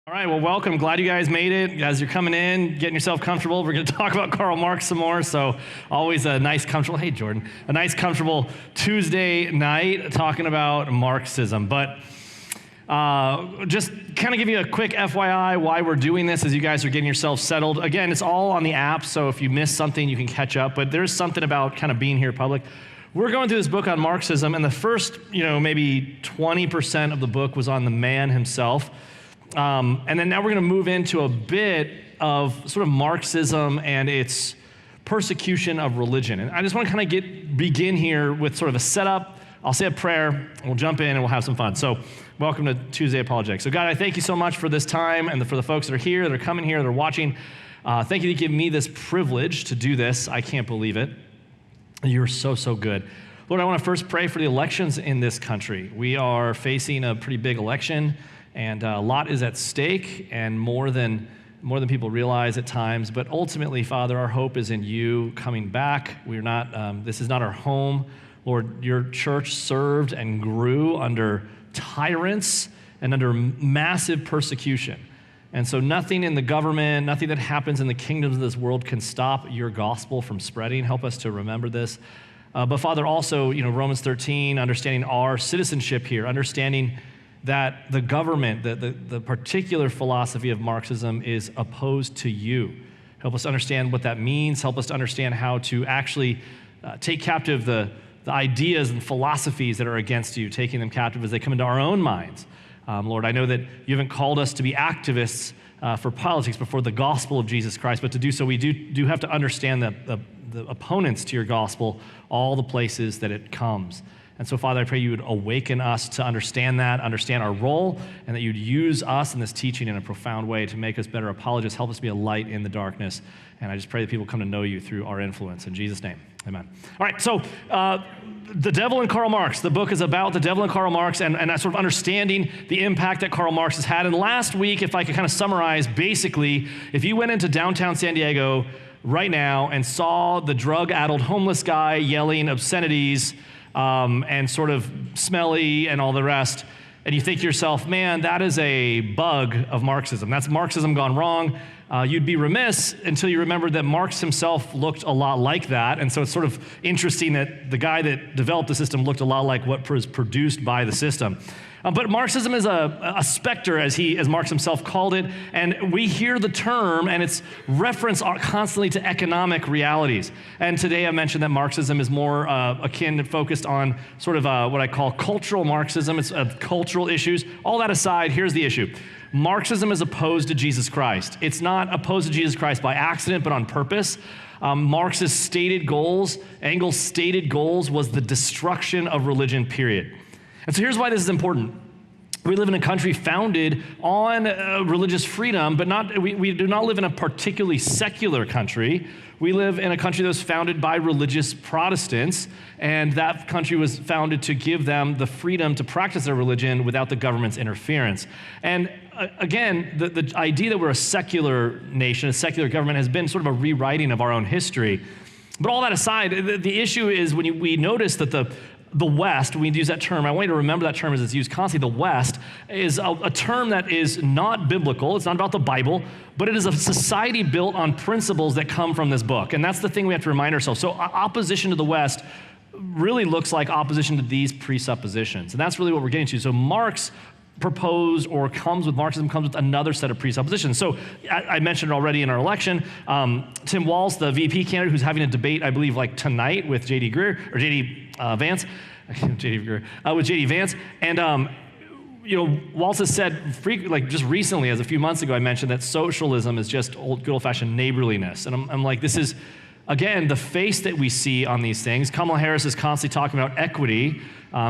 All right, well, welcome. Glad you guys made it. As you're coming in, getting yourself comfortable, we're going to talk about Karl Marx some more. So always a nice, comfortable, hey, Jordan, a nice, comfortable Tuesday night talking about Marxism. But just kind of give you a quick FYI why we're doing this as you guys are getting yourselves settled. Again, it's all on the app, so if you miss something, you can catch up. But there's something about kind of being here public. We're going through this book on Marxism, and the first, maybe 20% of the book was on the man himself. And then now we're going to move into a bit of sort of Marxism and its persecution of religion. And I just want to kind of begin here with sort of a setup. I'll say a prayer, and we'll jump in and we'll have some fun. So welcome to Tuesday Apologetics. So God, I thank you so much for this time and for the folks that are here, that are coming here, that are watching. Thank you that you give me this privilege to do this. I can't believe it. You're so, so good. Lord, I want to first pray for the elections in this country. We are facing a pretty big election. And a lot is at stake, and more than people realize at times. But ultimately, Father, our hope is in you coming back. We're not. This is not our home, Lord. Your church served and grew under tyrants and under massive persecution. And so nothing in the government, nothing that happens in the kingdoms of this world can stop your gospel from spreading. Help us to remember this. But Father, also, Romans 13, understanding our citizenship here, understanding that the government, the particular philosophy of Marxism is opposed to you. Help us understand what that means. Help us to understand how to actually take captive the ideas and philosophies that are against you, taking them captive as they come into our own minds. Lord, I know that you haven't called us to be activists for politics, but for the gospel of Jesus Christ. But to do so, we do have to understand the opponents to your gospel, all the places that it comes. And so, Father, I pray you would awaken us to understand that, understand our role, and that you'd use us in this teaching in a profound way to make us better apologists. Help us be a light in the darkness. And I just pray that people come to know you through our influence. In Jesus' name, amen. All right, so The Devil and Karl Marx. The book is about the devil and Karl Marx and that sort of understanding the impact that Karl Marx has had. And last week, if I could kind of summarize, basically, if you went into downtown San Diego right now and saw the drug-addled homeless guy yelling obscenities, and sort of smelly and all the rest, and you think to yourself, man, that is a bug of Marxism. That's Marxism gone wrong. You'd be remiss until you remembered that Marx himself looked a lot like that, and so it's sort of interesting that the guy that developed the system looked a lot like what was produced by the system. But Marxism is a specter, as Marx himself called it, and we hear the term and its reference constantly to economic realities. And today I mentioned that Marxism is more akin and focused on sort of what I call cultural Marxism. It's cultural issues. All that aside, here's the issue. Marxism is opposed to Jesus Christ. It's not opposed to Jesus Christ by accident, but on purpose. Marx's stated goals, Engels' stated goals, was the destruction of religion, period. And so here's why this is important. We live in a country founded on religious freedom, but we do not live in a particularly secular country. We live in a country that was founded by religious Protestants, and that country was founded to give them the freedom to practice their religion without the government's interference. And again, the idea that we're a secular nation, a secular government, has been sort of a rewriting of our own history. But all that aside, the issue is when we notice that the West, we use that term, I want you to remember that term as it's used constantly. The West is a term that is not biblical. It's not about the Bible, but it is a society built on principles that come from this book. And that's the thing we have to remind ourselves. So opposition to the West really looks like opposition to these presuppositions. And that's really what we're getting to. So Marx proposed, or Marxism comes with another set of presuppositions. So I mentioned it already in our election. Tim Walz, the VP candidate, who's having a debate, I believe, like tonight with J.D. Vance, with J.D. Vance, and Walz has said, just recently, as a few months ago, I mentioned that socialism is just good old-fashioned neighborliness, and I'm like, this is, again, the face that we see on these things. Kamala Harris is constantly talking about equity,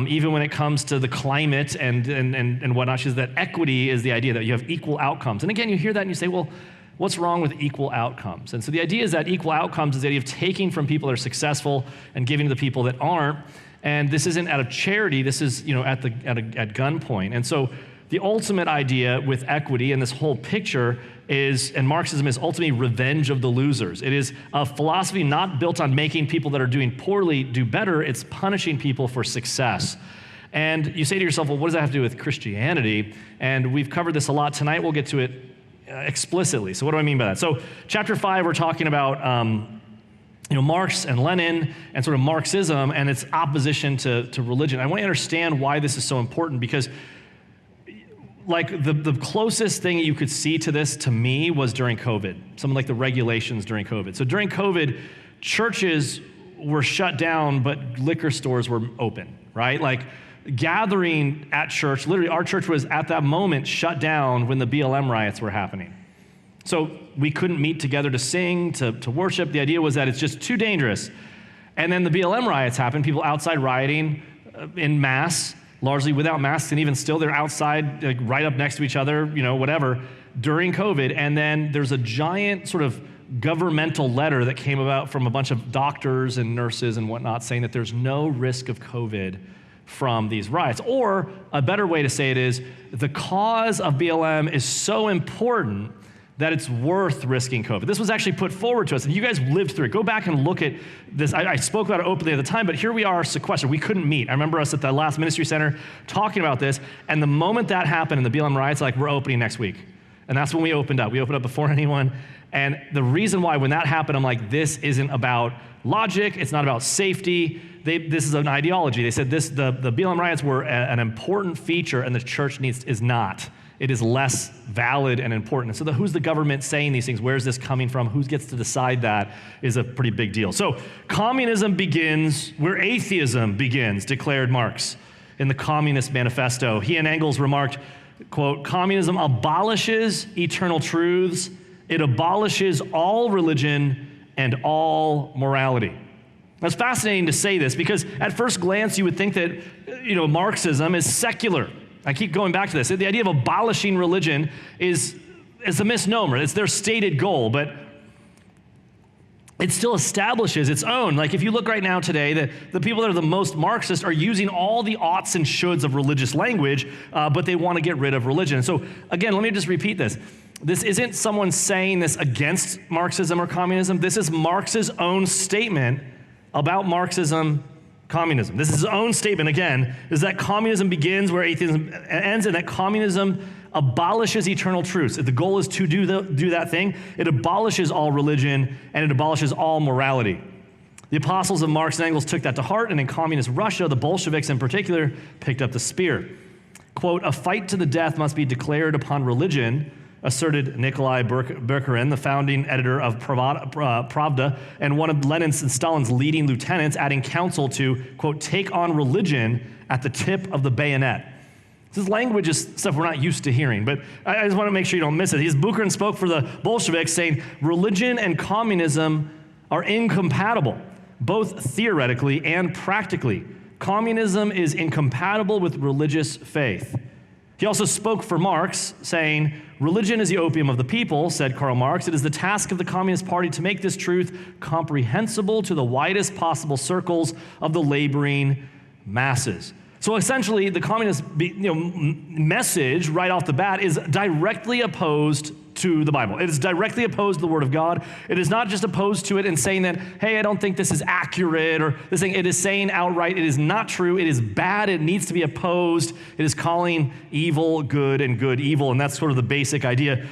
even when it comes to the climate and whatnot. She says that equity is the idea that you have equal outcomes. And again, you hear that and you say, well, what's wrong with equal outcomes? And so the idea is that equal outcomes is the idea of taking from people that are successful and giving to the people that aren't. And this isn't out of charity. This is, at gunpoint. And so the ultimate idea with equity and this whole picture is, and Marxism is ultimately revenge of the losers. It is a philosophy not built on making people that are doing poorly do better. It's punishing people for success. And you say to yourself, well, what does that have to do with Christianity? And we've covered this a lot. Tonight we'll get to it explicitly. So what do I mean by that? So chapter 5, we're talking about Marx and Lenin and sort of Marxism and its opposition to religion. I want you to understand why this is so important, because like the closest thing you could see to this to me was during COVID, something like the regulations during COVID. So during COVID, churches were shut down, but liquor stores were open, right? Like gathering at church, literally our church was at that moment shut down when the BLM riots were happening. So we couldn't meet together to sing, to worship. The idea was that it's just too dangerous. And then the BLM riots happened, people outside rioting in mass, largely without masks, and even still they're outside, like right up next to each other, whatever, during COVID. And then there's a giant sort of governmental letter that came about from a bunch of doctors and nurses and whatnot saying that there's no risk of COVID from these riots. Or a better way to say it is, the cause of BLM is so important that it's worth risking COVID. This was actually put forward to us, and you guys lived through it. Go back and look at this. I spoke about it openly at the time, but here we are sequestered. We couldn't meet. I remember us at the last ministry center talking about this, and the moment that happened in the BLM riots, like, we're opening next week. And that's when we opened up. We opened up before anyone. And the reason why, when that happened, I'm like, this isn't about logic. It's not about safety. This is an ideology. They said the BLM riots were an important feature, and the church is not. It is less valid and important. So who's the government saying these things? Where's this coming from? Who gets to decide that is a pretty big deal. So communism begins where atheism begins, declared Marx in the Communist Manifesto. He and Engels remarked, quote, "Communism abolishes eternal truths. It abolishes all religion and all morality." That's fascinating to say this, because at first glance you would think that Marxism is secular. I keep going back to this. The idea of abolishing religion is a misnomer. It's their stated goal, but it still establishes its own. Like if you look right now today, the people that are the most Marxist are using all the oughts and shoulds of religious language, but they want to get rid of religion. So again, let me just repeat this. This isn't someone saying this against Marxism or communism. This is Marx's own statement about Marxism, communism. This is his own statement, again, is that communism begins where atheism ends, and that communism abolishes eternal truths. If the goal is to do that thing, it abolishes all religion and it abolishes all morality. The apostles of Marx and Engels took that to heart, and in communist Russia, the Bolsheviks in particular picked up the spear. Quote, "A fight to the death must be declared upon religion," asserted Nikolai Bukharin, the founding editor of Pravda, and one of Lenin's and Stalin's leading lieutenants, adding counsel to, quote, "take on religion at the tip of the bayonet." This language is stuff we're not used to hearing, but I just want to make sure you don't miss it. Bukharin spoke for the Bolsheviks, saying religion and communism are incompatible, both theoretically and practically. Communism is incompatible with religious faith. He also spoke for Marx, saying, "Religion is the opium of the people," said Karl Marx. "It is the task of the Communist Party to make this truth comprehensible to the widest possible circles of the laboring masses." So essentially, the communist message right off the bat is directly opposed to the Bible. It is directly opposed to the Word of God. It is not just opposed to it and saying that, hey, I don't think this is accurate, or this thing. It is saying outright, it is not true, it is bad, it needs to be opposed. It is calling evil good and good evil, and that's sort of the basic idea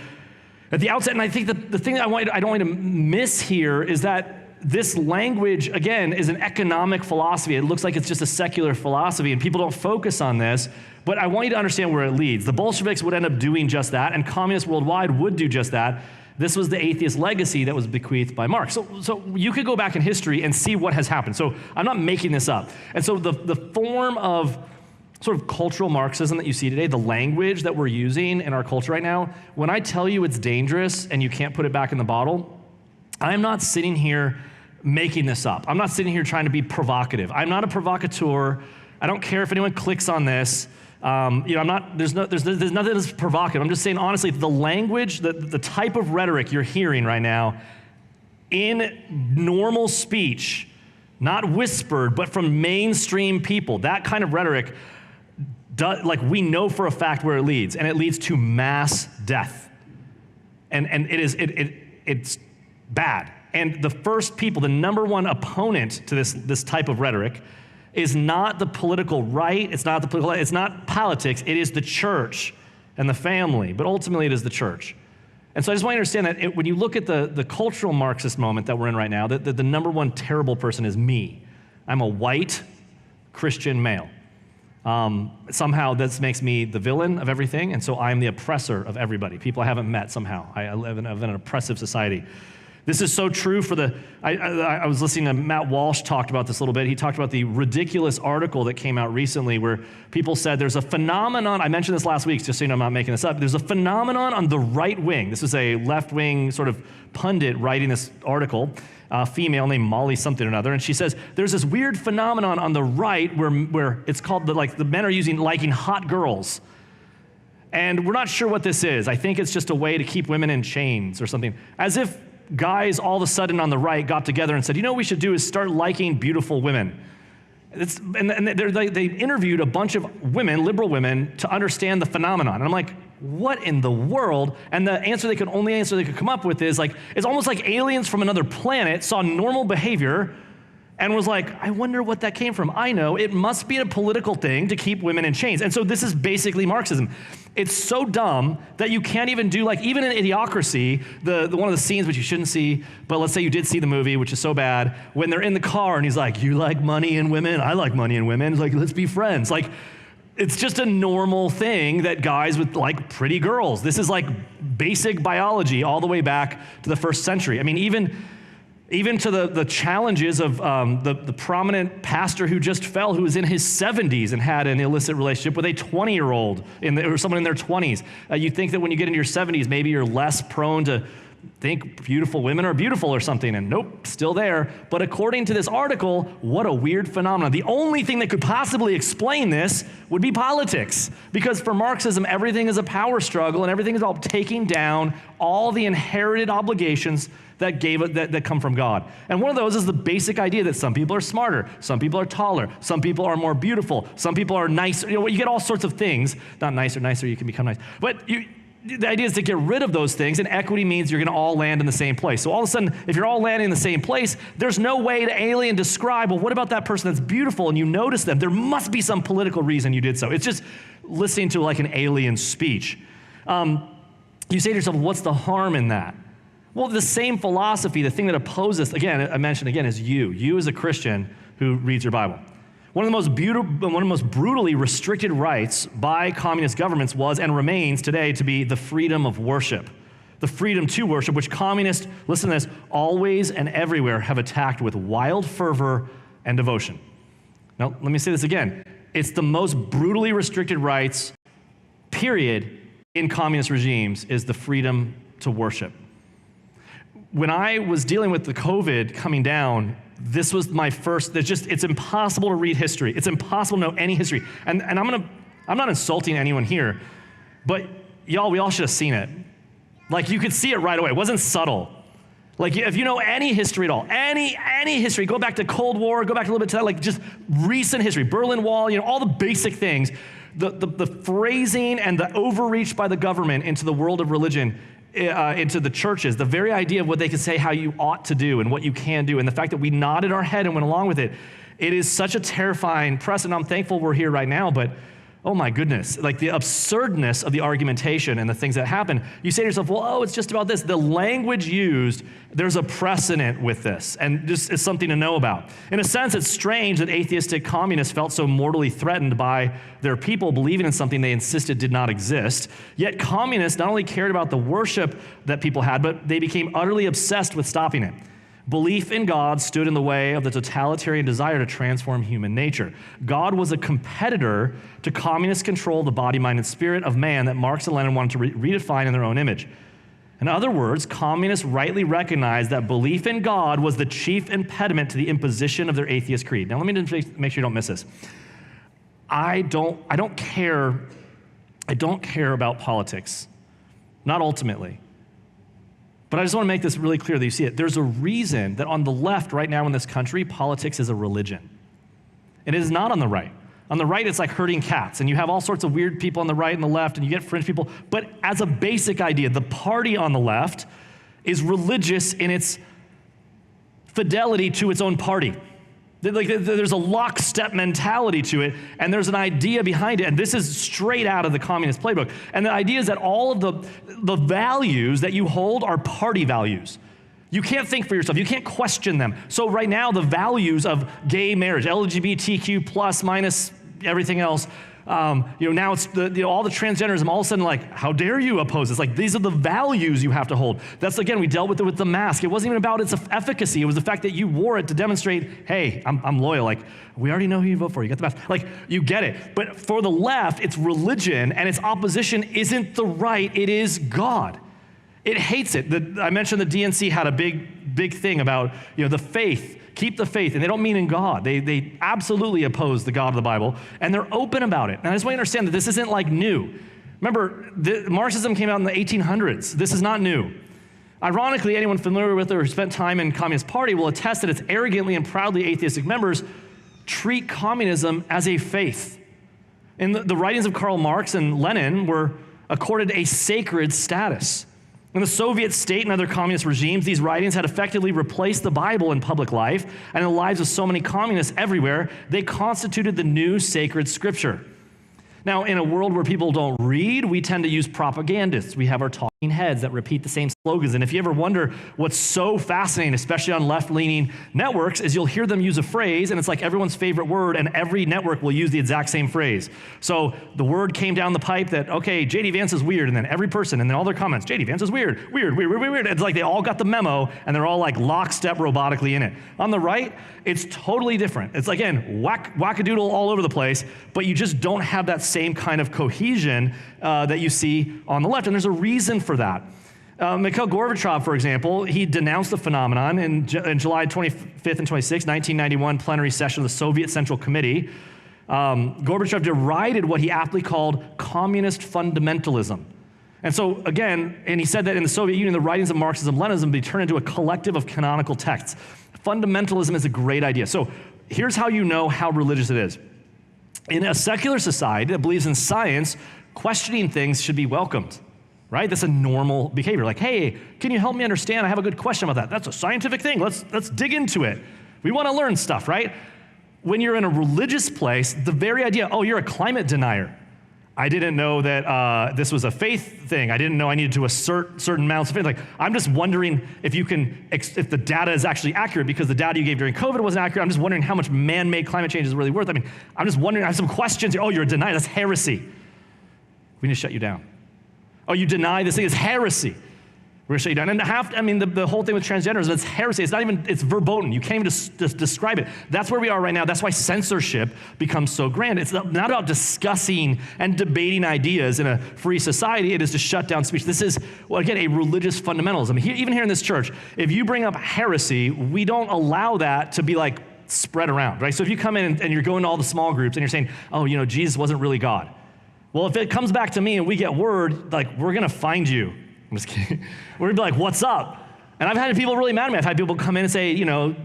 at the outset. And I think that the thing that I don't want you to miss here is that this language, again, is an economic philosophy. It looks like it's just a secular philosophy, and people don't focus on this, but I want you to understand where it leads. The Bolsheviks would end up doing just that, and communists worldwide would do just that. This was the atheist legacy that was bequeathed by Marx. So you could go back in history and see what has happened. So I'm not making this up. And so the form of sort of cultural Marxism that you see today, the language that we're using in our culture right now, when I tell you it's dangerous and you can't put it back in the bottle, I'm not sitting here making this up. I'm not sitting here trying to be provocative. I'm not a provocateur. I don't care if anyone clicks on this. I'm not. There's nothing that's provocative. I'm just saying honestly, the language, the type of rhetoric you're hearing right now, in normal speech, not whispered, but from mainstream people, that kind of rhetoric, we know for a fact where it leads, and it leads to mass death, and it's bad. And the first people, the number one opponent to this type of rhetoric is not the political right, it's not politics, it is the church and the family, but ultimately it is the church. And so I just want you to understand that when you look at the cultural Marxist moment that we're in right now, that the number one terrible person is me. I'm a white Christian male. Somehow this makes me the villain of everything, and so I'm the oppressor of everybody. People I haven't met somehow. I live in an oppressive society. This is so true for I was listening to Matt Walsh talked about this a little bit. He talked about the ridiculous article that came out recently where people said there's a phenomenon, I mentioned this last week, just so you know I'm not making this up, there's a phenomenon on the right wing. This is a left-wing sort of pundit writing this article, a female named Molly something or another, and she says there's this weird phenomenon on the right where it's called the men are liking hot girls. And we're not sure what this is. I think it's just a way to keep women in chains or something. As if guys all of a sudden on the right got together and said, you know what we should do is start liking beautiful women. They interviewed a bunch of women, liberal women, to understand the phenomenon. And I'm like, what in the world? And the only answer they could come up with is it's almost like aliens from another planet saw normal behavior and was like, I wonder what that came from. I know, it must be a political thing to keep women in chains. And so this is basically Marxism. It's so dumb that you can't even do, even in Idiocracy, one of the scenes which you shouldn't see, but let's say you did see the movie, which is so bad, when they're in the car and he's like, you like money and women? I like money and women. It's like, let's be friends. It's just a normal thing that guys would like pretty girls. This is basic biology all the way back to the first century. I mean, even to the challenges of the prominent pastor who just fell, who was in his 70s and had an illicit relationship with a 20-year-old or someone in their 20s. You think that when you get into your 70s, maybe you're less prone to think beautiful women are beautiful or something, and nope, still there. But according to this article, what a weird phenomenon. The only thing that could possibly explain this would be politics. Because for Marxism, everything is a power struggle, and everything is about taking down all the inherited obligations that come from God. And one of those is the basic idea that some people are smarter, some people are taller, some people are more beautiful, some people are nicer. You get all sorts of things. Not nicer, you can become nice. But the idea is to get rid of those things, and equity means you're going to all land in the same place. So all of a sudden, if you're all landing in the same place, there's no way to alien describe, well, what about that person that's beautiful and you notice them? There must be some political reason you did so. It's just listening to an alien speech. You say to yourself, what's the harm in that? Well, the same philosophy, the thing that opposes, again, I mentioned again, is you as a Christian who reads your Bible. One of the most brutally restricted rights by communist governments was and remains today to be the freedom of worship. The freedom to worship, which communists, listen to this, always and everywhere have attacked with wild fervor and devotion. Now, let me say this again. It's the most brutally restricted rights, period, in communist regimes is the freedom to worship. When I was dealing with the COVID coming down, this was my first, it's impossible to read history. It's impossible to know any history. And I'm not insulting anyone here, but we all should have seen it. You could see it right away. It wasn't subtle. If you know any history at all, any history, go back to Cold War, go back a little bit to that, just recent history, Berlin Wall, all the basic things, the phrasing and the overreach by the government into the world of religion, into the churches, the very idea of what they could say how you ought to do and what you can do, and the fact that we nodded our head and went along with it, it is such a terrifying precedent. I'm thankful we're here right now, but oh my goodness, the absurdness of the argumentation and the things that happen. You say to yourself, well, it's just about this. The language used, there's a precedent with this, and this is something to know about. In a sense, it's strange that atheistic communists felt so mortally threatened by their people believing in something they insisted did not exist. Yet communists not only cared about the worship that people had, but they became utterly obsessed with stopping it. Belief in God stood in the way of the totalitarian desire to transform human nature. God was a competitor to communist control of the body, mind, and spirit of man that Marx and Lenin wanted to redefine in their own image. In other words, communists rightly recognized that belief in God was the chief impediment to the imposition of their atheist creed. Now, let me just make sure you don't miss this. I don't care about politics, not ultimately. But I just want to make this really clear that you see it. There's a reason that on the left right now in this country, politics is a religion. And it is not on the right. On the right, it's like herding cats, and you have all sorts of weird people on the right and the left, and you get fringe people. But as a basic idea, the party on the left is religious in its fidelity to its own party. There's a lockstep mentality to it, and there's an idea behind it, and this is straight out of the communist playbook. And the idea is that all of the values that you hold are party values. You can't think for yourself. You can't question them. So right now, the values of gay marriage, LGBTQ plus minus everything else, now it's all the transgenderism. All of a sudden, like, how dare you oppose this? Like, these are the values you have to hold. That's, again, we dealt with it with the mask. It wasn't even about its efficacy. It was the fact that you wore it to demonstrate, hey, I'm loyal. Like, we already know who you vote for. You got the mask. Like, you get it. But for the left, it's religion, and its opposition isn't the right. It is God. It hates it. I mentioned the DNC had a big thing about, the faith. Keep the faith, and they don't mean in God. They absolutely oppose the God of the Bible, and they're open about it. And I just want you to understand that this isn't like new. Remember, Marxism came out in the 1800s. This is not new. Ironically, anyone familiar with or who spent time in Communist Party will attest that its arrogantly and proudly atheistic members treat communism as a faith. And the writings of Karl Marx and Lenin were accorded a sacred status. In the Soviet state and other communist regimes, these writings had effectively replaced the Bible in public life, and in the lives of so many communists everywhere, they constituted the new sacred scripture. Now, in a world where people don't read, we tend to use propagandists. We have our talking heads that repeat the same slogans. And if you ever wonder what's so fascinating, especially on left-leaning networks, is you'll hear them use a phrase, and it's like everyone's favorite word, and every network will use the exact same phrase. So the word came down the pipe that, okay, J.D. Vance is weird, and then every person, and then all their comments, J.D. Vance is weird, weird, weird, weird, weird. It's like they all got the memo, and they're all like lockstep robotically in it. On the right, it's totally different. It's, again, wackadoodle all over the place, but you just don't have that same kind of cohesion that you see on the left, and there's a reason for that. Mikhail Gorbachev, for example, he denounced the phenomenon in July 25th and 26th, 1991 plenary session of the Soviet Central Committee. Gorbachev derided what he aptly called communist fundamentalism. And so, again, and he said that in the Soviet Union, the writings of Marxism, Leninism be turned into a collective of canonical texts. Fundamentalism is a great idea. So here's how you know how religious it is. In a secular society that believes in science, questioning things should be welcomed, right? That's a normal behavior. Like, hey, can you help me understand? I have a good question about that. That's a scientific thing. Let's dig into it. We want to learn stuff, right? When you're in a religious place, the very idea, oh, you're a climate denier. I didn't know that this was a faith thing. I didn't know I needed to assert certain amounts of faith. Like, I'm just wondering if the data is actually accurate, because the data you gave during COVID wasn't accurate. I'm just wondering how much man-made climate change is really worth. I mean, I'm just wondering, I have some questions here. Oh, you're a denier. That's heresy. We need to shut you down. Oh, you deny this thing is heresy. We're going to shut you down. And the whole thing with transgenderism, it's heresy. It's verboten. You can't even just describe it. That's where we are right now. That's why censorship becomes so grand. It's not about discussing and debating ideas in a free society. It is to shut down speech. This is, well, again, a religious fundamentalism. Even here in this church, if you bring up heresy, we don't allow that to be like spread around, right? So if you come in and you're going to all the small groups and you're saying, oh, Jesus wasn't really God. Well, if it comes back to me and we get word, like, we're going to find you. I'm just kidding. We're going to be like, what's up? And I've had people really mad at me. I've had people come in and say,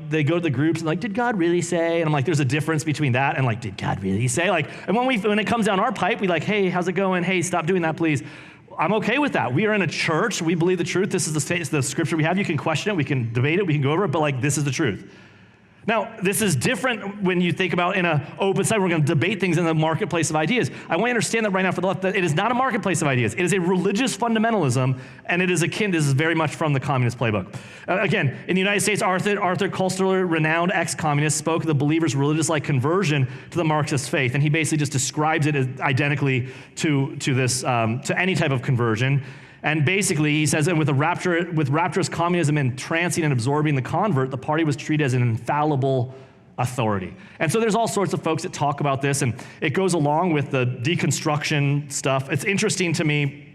they go to the groups and like, did God really say? And I'm like, there's a difference between that and like, did God really say? Like, and when it comes down our pipe, we like, hey, how's it going? Hey, stop doing that, please. I'm okay with that. We are in a church. We believe the truth. This is the scripture we have. You can question it. We can debate it. We can go over it. But like, this is the truth. Now, this is different when you think about in an open side, we're going to debate things in the marketplace of ideas. I want you to understand that right now for the left, that it is not a marketplace of ideas. It is a religious fundamentalism, and it is this is very much from the communist playbook. Again, in the United States, Arthur Koestler, renowned ex-communist, spoke of the believer's religious-like conversion to the Marxist faith, and he basically just describes it as identically to any type of conversion. And basically, he says, and with rapturous communism entrancing and absorbing the convert, the party was treated as an infallible authority. And so there's all sorts of folks that talk about this, and it goes along with the deconstruction stuff. It's interesting to me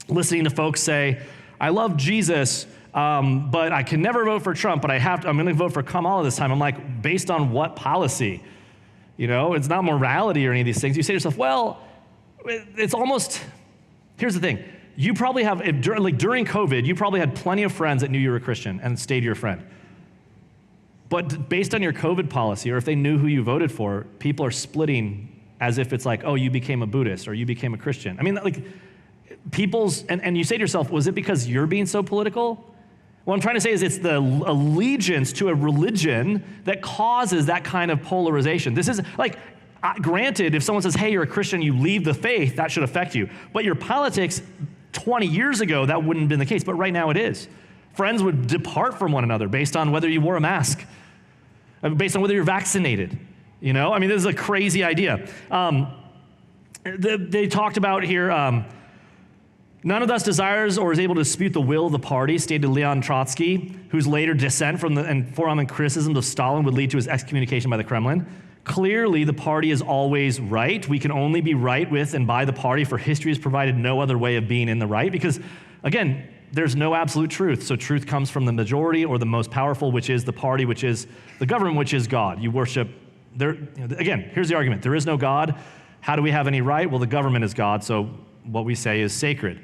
listening to folks say, I love Jesus, but I can never vote for Trump, but I'm going to vote for Kamala this time. I'm like, based on what policy? It's not morality or any of these things. You say to yourself, well, it's almost, here's the thing. You probably have, during COVID, you probably had plenty of friends that knew you were a Christian and stayed your friend. But based on your COVID policy, or if they knew who you voted for, people are splitting as if it's like, oh, you became a Buddhist or you became a Christian. I mean, like, and you say to yourself, was it because you're being so political? What I'm trying to say is it's the allegiance to a religion that causes that kind of polarization. This is like, granted, if someone says, hey, you're a Christian, you leave the faith, that should affect you. But your politics 20 years ago, that wouldn't have been the case, but right now it is. Friends would depart from one another based on whether you wore a mask, based on whether you're vaccinated. You know, I mean, this is a crazy idea. They talked about here, none of us desires or is able to dispute the will of the party, stated Leon Trotsky, whose later dissent from and forearm and criticisms of Stalin would lead to his excommunication by the Kremlin. Clearly, the party is always right. We can only be right with and by the party, for history has provided no other way of being in the right. Because, again, there's no absolute truth. So truth comes from the majority or the most powerful, which is the party, which is the government, which is God. You worship there. Again, here's the argument. There is no God. How do we have any right? Well, the government is God, so what we say is sacred.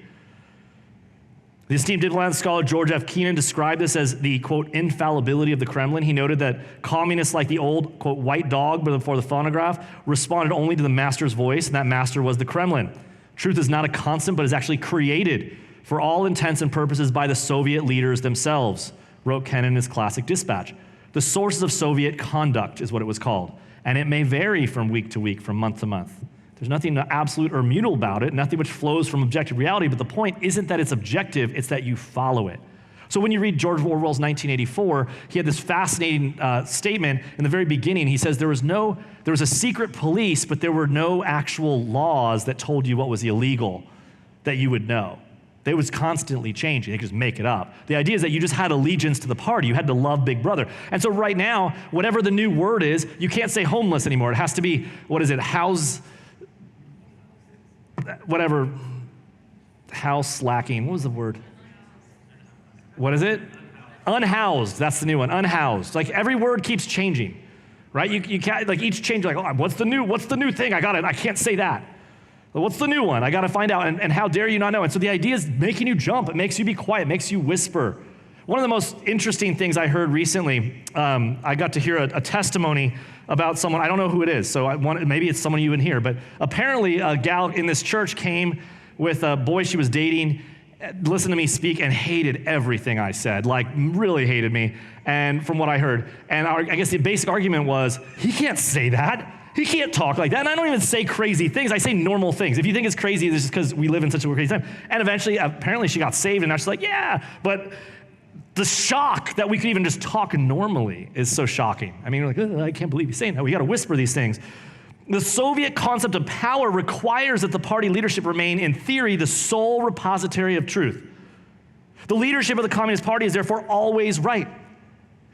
The esteemed diplomat scholar George F. Kennan described this as the, quote, infallibility of the Kremlin. He noted that communists like the old, quote, white dog before the phonograph responded only to the master's voice, and that master was the Kremlin. Truth is not a constant, but is actually created for all intents and purposes by the Soviet leaders themselves, wrote Kennan in his classic dispatch. The sources of Soviet conduct is what it was called, and it may vary from week to week, from month to month. There's nothing absolute or immutable about it, nothing which flows from objective reality, but the point isn't that it's objective, it's that you follow it. So when you read George Orwell's 1984, he had this fascinating statement in the very beginning. He says there was a secret police, but there were no actual laws that told you what was illegal that you would know. They was constantly changing. They could just make it up. The idea is that you just had allegiance to the party. You had to love Big Brother. And so right now, whatever the new word is, you can't say homeless anymore. It has to be, house lacking. What was the word? What is it? Unhoused. That's the new one. Unhoused. Like every word keeps changing, right? You can't, like each change, like, oh, what's the new thing? I can't say that. Well, what's the new one? I got to find out. And how dare you not know? And so the idea is making you jump. It makes you be quiet. It makes you whisper. One of the most interesting things I heard recently, I got to hear a testimony about someone. I don't know who it is, so maybe it's someone you in here. But apparently a gal in this church came with a boy she was dating, listened to me speak, and hated everything I said, like really hated me, and from what I heard. And I guess the basic argument was, he can't say that. He can't talk like that. And I don't even say crazy things. I say normal things. If you think it's crazy, it's just because we live in such a crazy time. And eventually, apparently she got saved, and now she's like, yeah, but the shock that we could even just talk normally is so shocking. I mean, we're like, I can't believe he's saying that. We got to whisper these things. The Soviet concept of power requires that the party leadership remain, in theory, the sole repository of truth. The leadership of the Communist Party is therefore always right.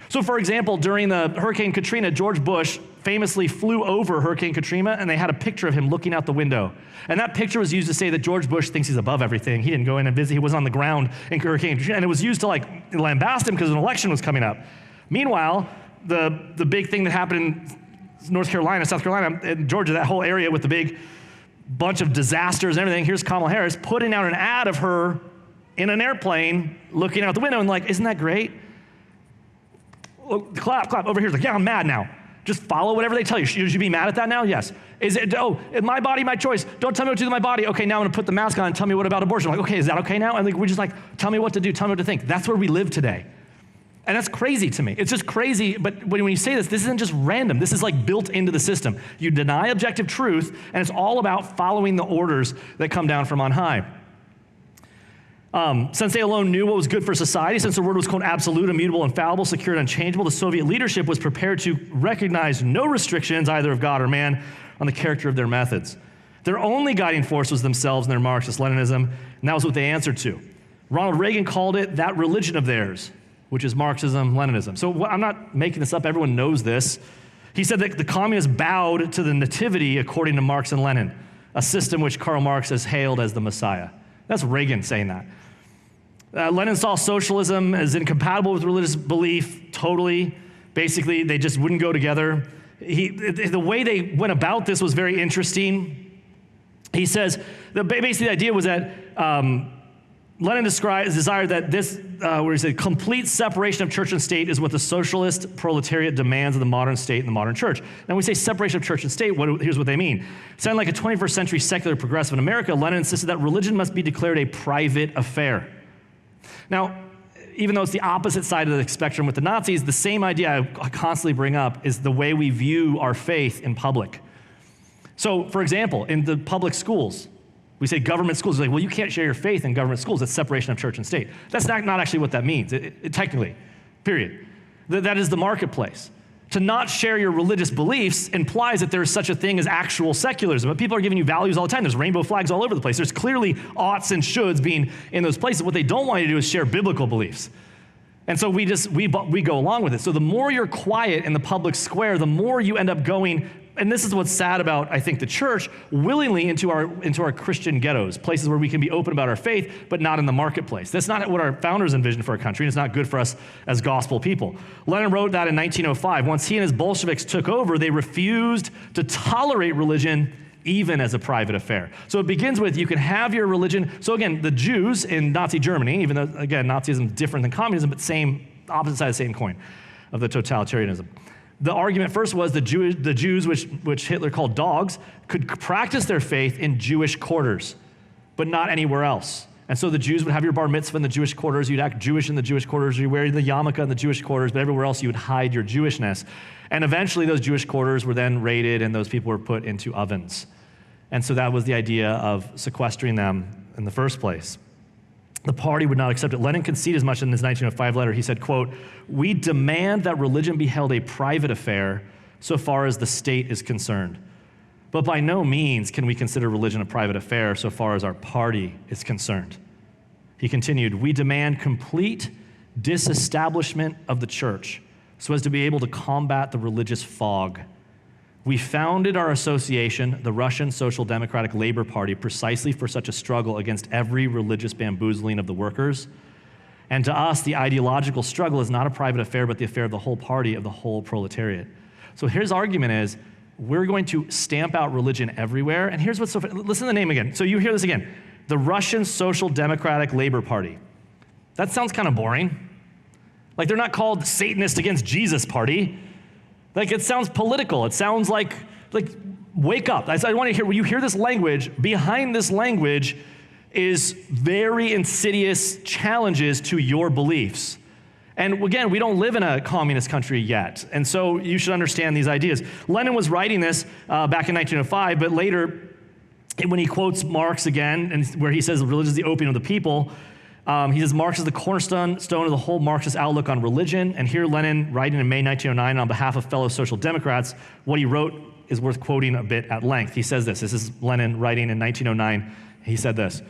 So, for example, during the Hurricane Katrina, George Bush famously flew over Hurricane Katrina, and they had a picture of him looking out the window. And that picture was used to say that George Bush thinks he's above everything. He didn't go in and visit. He was on the ground in Hurricane Katrina, and it was used to lambast him because an election was coming up. Meanwhile, the big thing that happened in North Carolina, South Carolina, and Georgia, that whole area with the big bunch of disasters and everything, here's Kamala Harris putting out an ad of her in an airplane looking out the window and isn't that great? Clap, over here. It's like, yeah, I'm mad now. Just follow whatever they tell you. Should you be mad at that now? Yes. Is it, my body, my choice. Don't tell me what to do with my body. Okay, now I'm going to put the mask on and tell me what about abortion. I'm like, okay, is that okay now? And we just tell me what to do, tell me what to think. That's where we live today. And that's crazy to me. It's just crazy, but when you say this isn't just random. This is built into the system. You deny objective truth, and it's all about following the orders that come down from on high. Since they alone knew what was good for society, since the word was, quote, absolute, immutable, infallible, secure, and unchangeable, the Soviet leadership was prepared to recognize no restrictions, either of God or man, on the character of their methods. Their only guiding force was themselves and their Marxist-Leninism, and that was what they answered to. Ronald Reagan called it that religion of theirs, which is Marxism-Leninism. So I'm not making this up. Everyone knows this. He said that the communists bowed to the nativity according to Marx and Lenin, a system which Karl Marx has hailed as the Messiah. That's Reagan saying that. Lenin saw socialism as incompatible with religious belief, totally. Basically, they just wouldn't go together. The way they went about this was very interesting. He says, basically the idea was that Lenin desired that this, where he said, complete separation of church and state is what the socialist proletariat demands of the modern state and the modern church. Now, when we say separation of church and state, here's what they mean. Sounding like a 21st century secular progressive in America, Lenin insisted that religion must be declared a private affair. Now, even though it's the opposite side of the spectrum with the Nazis, the same idea I constantly bring up is the way we view our faith in public. So, for example, in the public schools, we say government schools, like, well, you can't share your faith in government schools. It's separation of church and state. That's not actually what that means, technically, period. That is the marketplace. To not share your religious beliefs implies that there is such a thing as actual secularism. But people are giving you values all the time. There's rainbow flags all over the place. There's clearly oughts and shoulds being in those places. What they don't want you to do is share biblical beliefs. And so we go along with it. So the more you're quiet in the public square, the more you end up going, and this is what's sad about, I think, the church, willingly into our Christian ghettos, places where we can be open about our faith, but not in the marketplace. That's not what our founders envisioned for our country, and it's not good for us as gospel people. Lenin wrote that in 1905. Once he and his Bolsheviks took over, they refused to tolerate religion even as a private affair. So it begins with, you can have your religion. So again, the Jews in Nazi Germany, even though, again, Nazism is different than communism, but opposite side of the same coin of the totalitarianism. The argument first was the Jews, which Hitler called dogs, could practice their faith in Jewish quarters, but not anywhere else. And so the Jews would have your bar mitzvah in the Jewish quarters, you'd act Jewish in the Jewish quarters, you wear the yarmulke in the Jewish quarters, but everywhere else you would hide your Jewishness. And eventually those Jewish quarters were then raided and those people were put into ovens. And so that was the idea of sequestering them in the first place. The party would not accept it. Lenin conceded as much in his 1905 letter. He said, quote, "We demand that religion be held a private affair so far as the state is concerned. But by no means can we consider religion a private affair so far as our party is concerned." He continued, "We demand complete disestablishment of the church so as to be able to combat the religious fog. We founded our association, the Russian Social Democratic Labor Party, precisely for such a struggle against every religious bamboozling of the workers. And to us, the ideological struggle is not a private affair, but the affair of the whole party, of the whole proletariat." So his argument is, we're going to stamp out religion everywhere. And here's what's so funny. Listen to the name again. So you hear this again. The Russian Social Democratic Labor Party. That sounds kind of boring. Like, they're not called Satanist Against Jesus Party. Like, it sounds political. It sounds like wake up. I want to hear, when you hear this language, behind this language is very insidious challenges to your beliefs. And again, we don't live in a communist country yet. And so you should understand these ideas. Lenin was writing this back in 1905, but later, when he quotes Marx again, and where he says religion is the opium of the people, he says Marx is the cornerstone of the whole Marxist outlook on religion. And here Lenin, writing in May 1909 on behalf of fellow social democrats, what he wrote is worth quoting a bit at length. He says this. This is Lenin writing in 1909. He said this: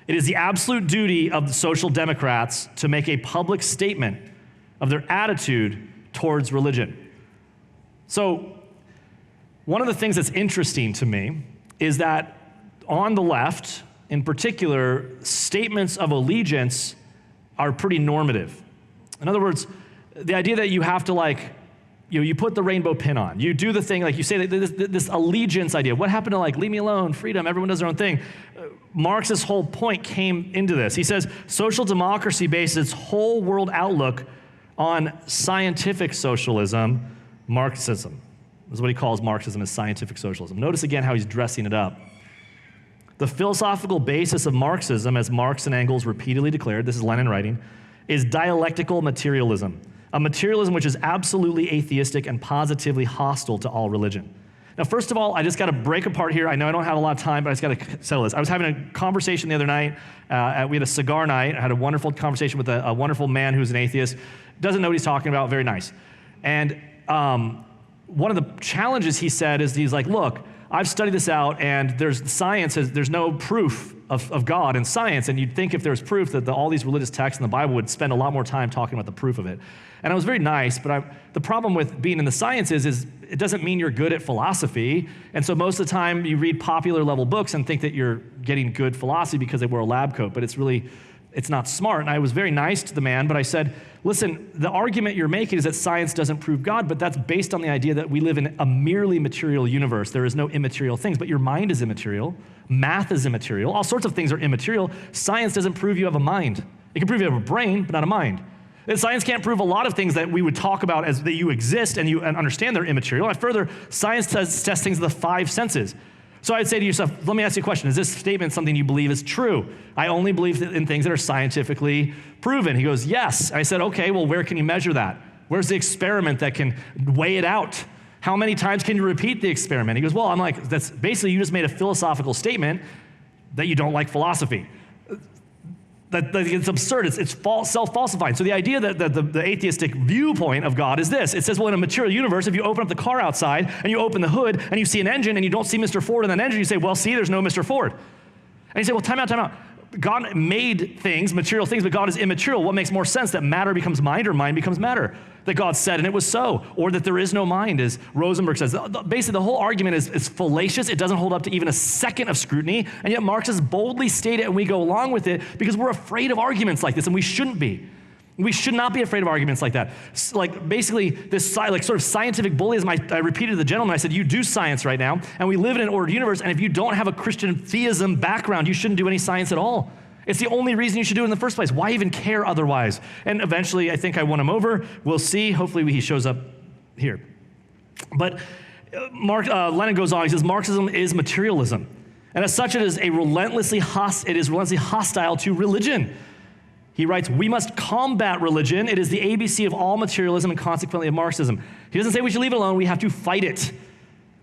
"It is the absolute duty of the social democrats to make a public statement of their attitude towards religion." So one of the things that's interesting to me is that on the left, in particular, statements of allegiance are pretty normative. In other words, the idea that you have to you put the rainbow pin on, you do the thing, like you say this allegiance idea. What happened to leave me alone, freedom, everyone does their own thing? Marx's whole point came into this. He says social democracy bases its whole world outlook on scientific socialism, Marxism. This is what he calls Marxism, as scientific socialism. Notice again how he's dressing it up. "The philosophical basis of Marxism, as Marx and Engels repeatedly declared," this is Lenin writing, "is dialectical materialism, a materialism which is absolutely atheistic and positively hostile to all religion." Now, first of all, I just got to break apart here. I know I don't have a lot of time, but I just got to settle this. I was having a conversation the other night. We had a cigar night. I had a wonderful conversation with a wonderful man who's an atheist. Doesn't know what he's talking about. Very nice. And one of the challenges he said is he's like, look, I've studied this out, and there's no proof of God in science, and you'd think if there was proof that all these religious texts in the Bible would spend a lot more time talking about the proof of it. And I was very nice, but the problem with being in the sciences is it doesn't mean you're good at philosophy, and so most of the time you read popular level books and think that you're getting good philosophy because they wear a lab coat, but it's not smart. And I was very nice to the man, but I said, listen, the argument you're making is that science doesn't prove God, but that's based on the idea that we live in a merely material universe. There is no immaterial things, but your mind is immaterial. Math is immaterial. All sorts of things are immaterial. Science doesn't prove you have a mind. It can prove you have a brain, but not a mind. And science can't prove a lot of things that we would talk about as that you exist and you understand they're immaterial. And further, science tests things of the five senses. So I'd say to yourself, let me ask you a question. Is this statement something you believe is true? I only believe in things that are scientifically proven. He goes, yes. I said, okay, well, where can you measure that? Where's the experiment that can weigh it out? How many times can you repeat the experiment? He goes, well, I'm like, that's basically you just made a philosophical statement that you don't like philosophy. That it's absurd. It's self-falsifying. So the idea that the atheistic viewpoint of God is this. It says, well, in a material universe, if you open up the car outside and you open the hood and you see an engine and you don't see Mr. Ford in that engine, you say, well, see, there's no Mr. Ford. And you say, well, time out. God made things, material things, but God is immaterial. What makes more sense, that matter becomes mind or mind becomes matter? That God said and it was so, or that there is no mind, as Rosenberg says. Basically, the whole argument is fallacious. It doesn't hold up to even a second of scrutiny, and yet Marx has boldly stated, and we go along with it because we're afraid of arguments like this, and we shouldn't be. We should not be afraid of arguments like that. Like basically this like sort of scientific bullyism, I repeated to the gentleman, I said, you do science right now, and we live in an ordered universe, and if you don't have a Christian theism background, you shouldn't do any science at all. It's the only reason you should do it in the first place. Why even care otherwise? And eventually, I think I won him over. We'll see. Hopefully he shows up here. But Lenin goes on, he says, Marxism is materialism. And as such, it is relentlessly hostile to religion. He writes, we must combat religion. It is the ABC of all materialism and consequently of Marxism. He doesn't say we should leave it alone. We have to fight it.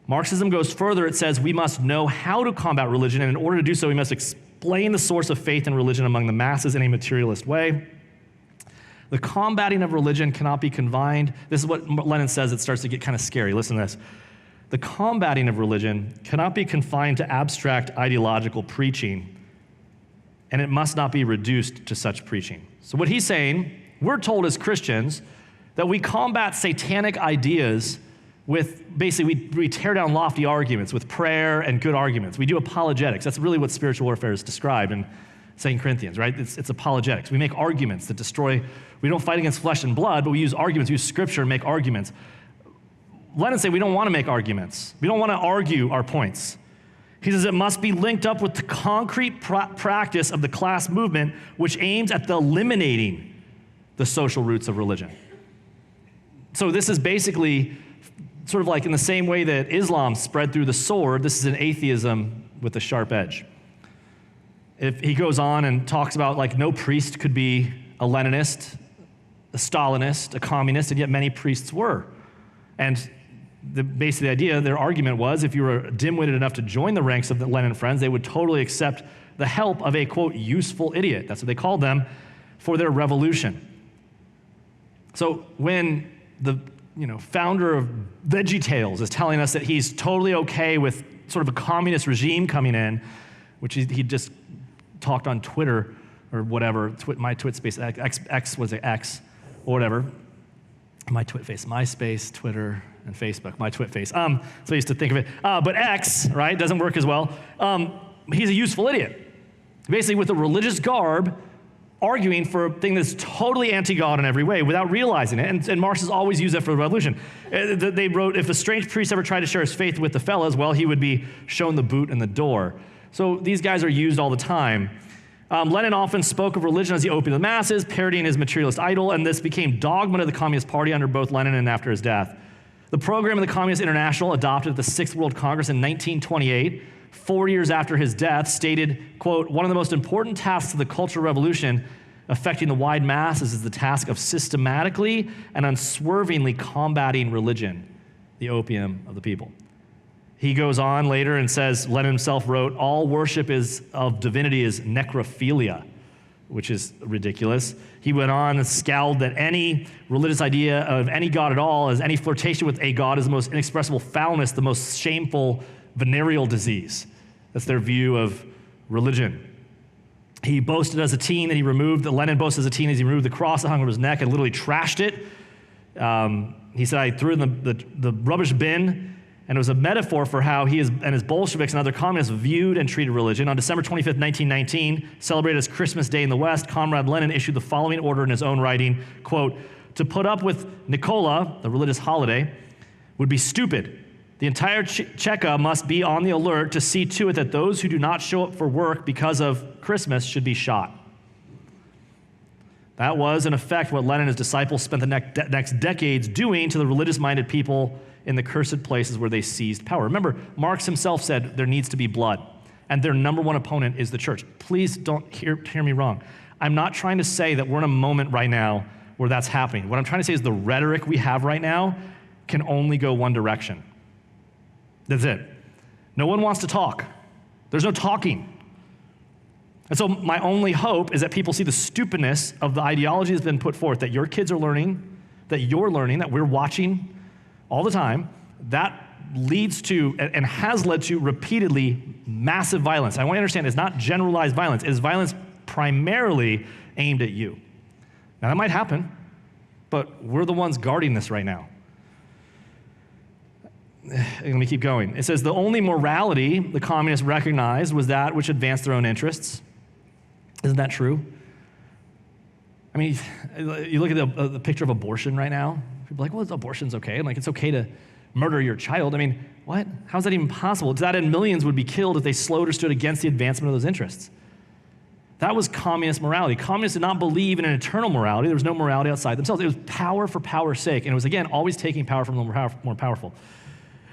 Marxism goes further. It says we must know how to combat religion, and in order to do so, we must explain the source of faith and religion among the masses in a materialist way. The combating of religion cannot be confined. This is what Lenin says. It starts to get kind of scary. Listen to this. The combating of religion cannot be confined to abstract ideological preaching, and it must not be reduced to such preaching. So what he's saying, we're told as Christians that we combat satanic ideas with, basically, we tear down lofty arguments with prayer and good arguments. We do apologetics. That's really what spiritual warfare is described in 2 Corinthians, right? It's apologetics. We make arguments that destroy. We don't fight against flesh and blood, but we use arguments, we use scripture and make arguments. Lenin say we don't want to make arguments. We don't want to argue our points. He says it must be linked up with the concrete practice of the class movement, which aims at eliminating the social roots of religion. So this is basically sort of like in the same way that Islam spread through the sword, this is an atheism with a sharp edge. If he goes on and talks about like no priest could be a Leninist, a Stalinist, a communist, and yet many priests were. And basically the idea, their argument was, if you were dim-witted enough to join the ranks of the Lenin friends, they would totally accept the help of a, quote, useful idiot. That's what they called them for their revolution. So when the founder of VeggieTales is telling us that he's totally okay with sort of a communist regime coming in, which he just talked on Twitter or whatever, my Twit space, X was it X, or whatever. My Twit face, MySpace, Twitter, and Facebook, my Twit face. So I used to think of it. But X, right, doesn't work as well. He's a useful idiot. Basically with a religious garb, arguing for a thing that's totally anti-God in every way without realizing it. And Marx has always used that for the revolution. They wrote, if a strange priest ever tried to share his faith with the fellows, well, he would be shown the boot in the door. So these guys are used all the time. Lenin often spoke of religion as the opium of the masses, parodying his materialist idol, and this became dogma of the Communist Party under both Lenin and after his death. The program of the Communist International, adopted at the Sixth World Congress in 1928, 4 years after his death, stated, quote, one of the most important tasks of the Cultural Revolution affecting the wide masses is the task of systematically and unswervingly combating religion, the opium of the people. He goes on later and says, Lenin himself wrote, all worship of divinity is necrophilia, which is ridiculous. He went on and scowled that any religious idea of any God at all, as any flirtation with a God, is the most inexpressible foulness, the most shameful venereal disease. That's their view of religion. He boasted as a teen that Lenin boasted as a teen as he removed the cross that hung over his neck and literally trashed it. He said, I threw it in the rubbish bin. And it was a metaphor for how he and his Bolsheviks and other communists viewed and treated religion. On December 25th, 1919, celebrated as Christmas Day in the West, Comrade Lenin issued the following order in his own writing, quote, to put up with Nikola, the religious holiday, would be stupid. The entire Cheka must be on the alert to see to it that those who do not show up for work because of Christmas should be shot. That was, in effect, what Lenin and his disciples spent the next decades doing to the religious-minded people in the cursed places where they seized power. Remember, Marx himself said there needs to be blood, and their number one opponent is the church. Please don't hear me wrong. I'm not trying to say that we're in a moment right now where that's happening. What I'm trying to say is the rhetoric we have right now can only go one direction. That's it. No one wants to talk. There's no talking. And so my only hope is that people see the stupidness of the ideology that's been put forth, that your kids are learning, that you're learning, that we're watching all the time. That leads to, and has led to, repeatedly massive violence. I want you to understand it's not generalized violence. It is violence primarily aimed at you. Now that might happen, but we're the ones guarding this right now. Let me keep going. It says, the only morality the communists recognized was that which advanced their own interests. Isn't that true? I mean, you look at the picture of abortion right now. People are like, well, abortion's okay. And like, it's okay to murder your child. I mean, what? How's that even possible? It's that millions would be killed if they slowed or stood against the advancement of those interests. That was communist morality. Communists did not believe in an eternal morality. There was no morality outside themselves. It was power for power's sake. And it was, again, always taking power from the more powerful.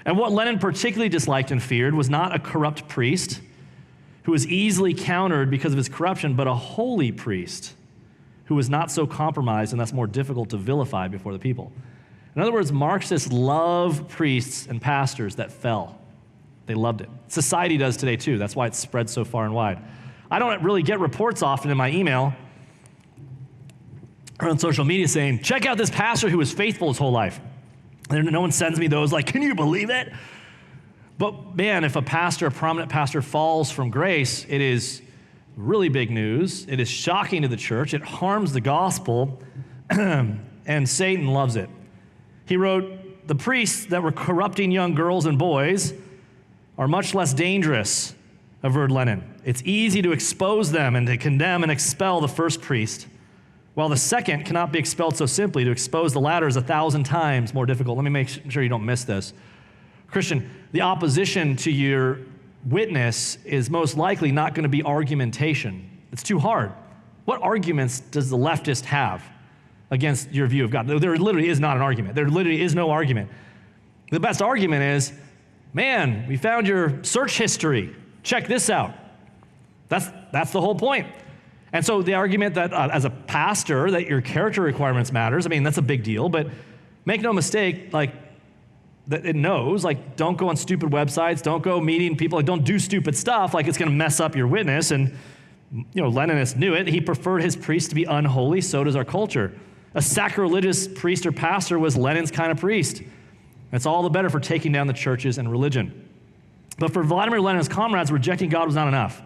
And what Lenin particularly disliked and feared was not a corrupt priest who was easily countered because of his corruption, but a holy priest who was not so compromised and thus more difficult to vilify before the people. In other words, Marxists love priests and pastors that fell. They loved it. Society does today too. That's why it's spread so far and wide. I don't really get reports often in my email or on social media saying, check out this pastor who was faithful his whole life. And no one sends me those like, can you believe it? But man, if a prominent pastor falls from grace, it is really big news. It is shocking to the church. It harms the gospel, and Satan loves it. He wrote, the priests that were corrupting young girls and boys are much less dangerous, averred Lenin. It's easy to expose them and to condemn and expel the first priest, while the second cannot be expelled so simply. To expose the latter is 1,000 times more difficult. Let me make sure you don't miss this. Christian, the opposition to your witness is most likely not going to be argumentation. It's too hard. What arguments does the leftist have against your view of God? There literally is not an argument. There literally is no argument. The best argument is, man, we found your search history. Check this out. That's the whole point. And so the argument that as a pastor that your character requirements matters, I mean, that's a big deal, but make no mistake, like, that it knows, like, don't go on stupid websites, don't go meeting people, like, don't do stupid stuff, like it's going to mess up your witness. And, Leninists knew it. He preferred his priests to be unholy, so does our culture. A sacrilegious priest or pastor was Lenin's kind of priest. It's all the better for taking down the churches and religion. But for Vladimir Lenin's comrades, rejecting God was not enough.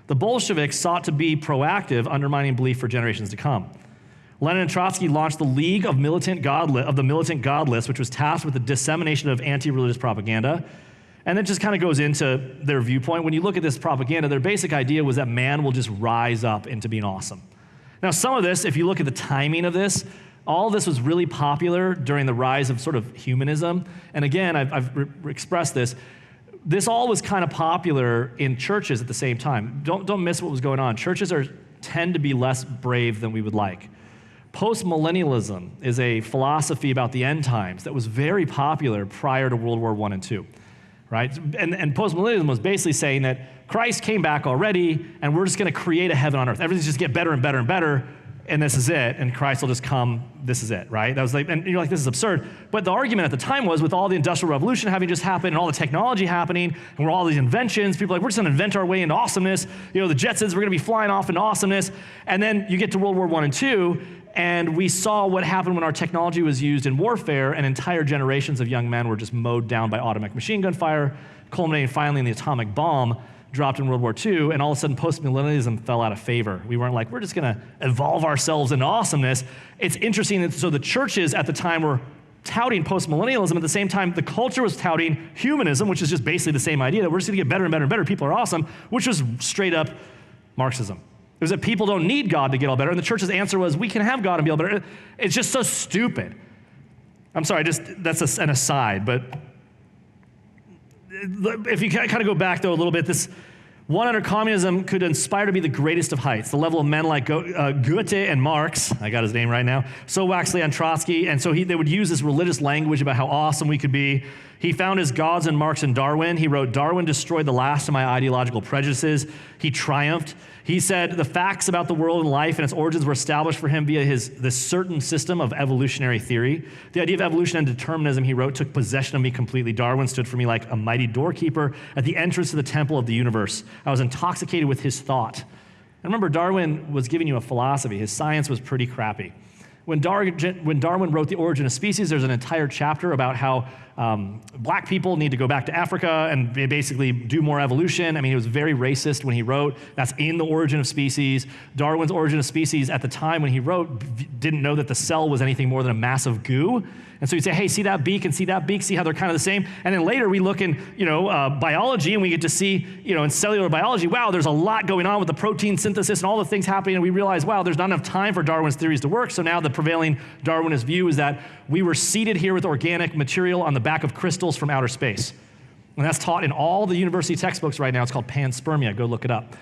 The Bolsheviks sought to be proactive, undermining belief for generations to come. Lenin and Trotsky launched the League of the Militant Godless, which was tasked with the dissemination of anti-religious propaganda. And it just kind of goes into their viewpoint. When you look at this propaganda, their basic idea was that man will just rise up into being awesome. Now, some of this, if you look at the timing of this, all this was really popular during the rise of sort of humanism. And again, I've expressed this. This all was kind of popular in churches at the same time. Don't miss what was going on. Churches tend to be less brave than we would like. Postmillennialism is a philosophy about the end times that was very popular prior to World War I and II, right? And postmillennialism was basically saying that Christ came back already, and we're just going to create a heaven on earth. Everything's just get better and better and better, and this is it, and Christ will just come, this is it, right? That was like, and you're like, this is absurd. But the argument at the time was, with all the Industrial Revolution having just happened and all the technology happening, and all these inventions, people are like, we're just going to invent our way into awesomeness. The Jetsons, we're going to be flying off into awesomeness. And then you get to World War I and II, and we saw what happened when our technology was used in warfare, and entire generations of young men were just mowed down by automatic machine gun fire, culminating finally in the atomic bomb dropped in World War II, and all of a sudden postmillennialism fell out of favor. We weren't like, we're just going to evolve ourselves into awesomeness. It's interesting that so the churches at the time were touting postmillennialism. At the same time, the culture was touting humanism, which is just basically the same idea that we're just going to get better and better and better. People are awesome, which was straight up Marxism. It was that people don't need God to get all better, and the church's answer was, we can have God and be all better. It's just so stupid. I'm sorry, that's an aside, but if you kind of go back though a little bit, One under communism could inspire to be the greatest of heights, the level of men like Goethe and Marx, I got his name right now, so Waxley and Trotsky, and so they would use this religious language about how awesome we could be. He found his gods in Marx and Darwin. He wrote, "Darwin destroyed the last of my ideological prejudices. He triumphed." He said the facts about the world and life and its origins were established for him via this certain system of evolutionary theory. The idea of evolution and determinism, he wrote, took possession of me completely. Darwin stood for me like a mighty doorkeeper at the entrance to the temple of the universe. I was intoxicated with his thought. And remember, Darwin was giving you a philosophy. His science was pretty crappy. When Darwin wrote The Origin of Species, there's an entire chapter about how black people need to go back to Africa and basically do more evolution. I mean, he was very racist when he wrote. That's in The Origin of Species. Darwin's Origin of Species, at the time when he wrote, didn't know that the cell was anything more than a mass of goo. And so he'd say, hey, see that beak and see that beak, see how they're kind of the same? And then later we look in, biology, and we get to see, in cellular biology, wow, there's a lot going on with the protein synthesis and all the things happening, and we realize, wow, there's not enough time for Darwin's theories to work. So now the prevailing Darwinist view is that we were seeded here with organic material on the back of crystals from outer space. And that's taught in all the university textbooks right now. It's called panspermia. Go look it up.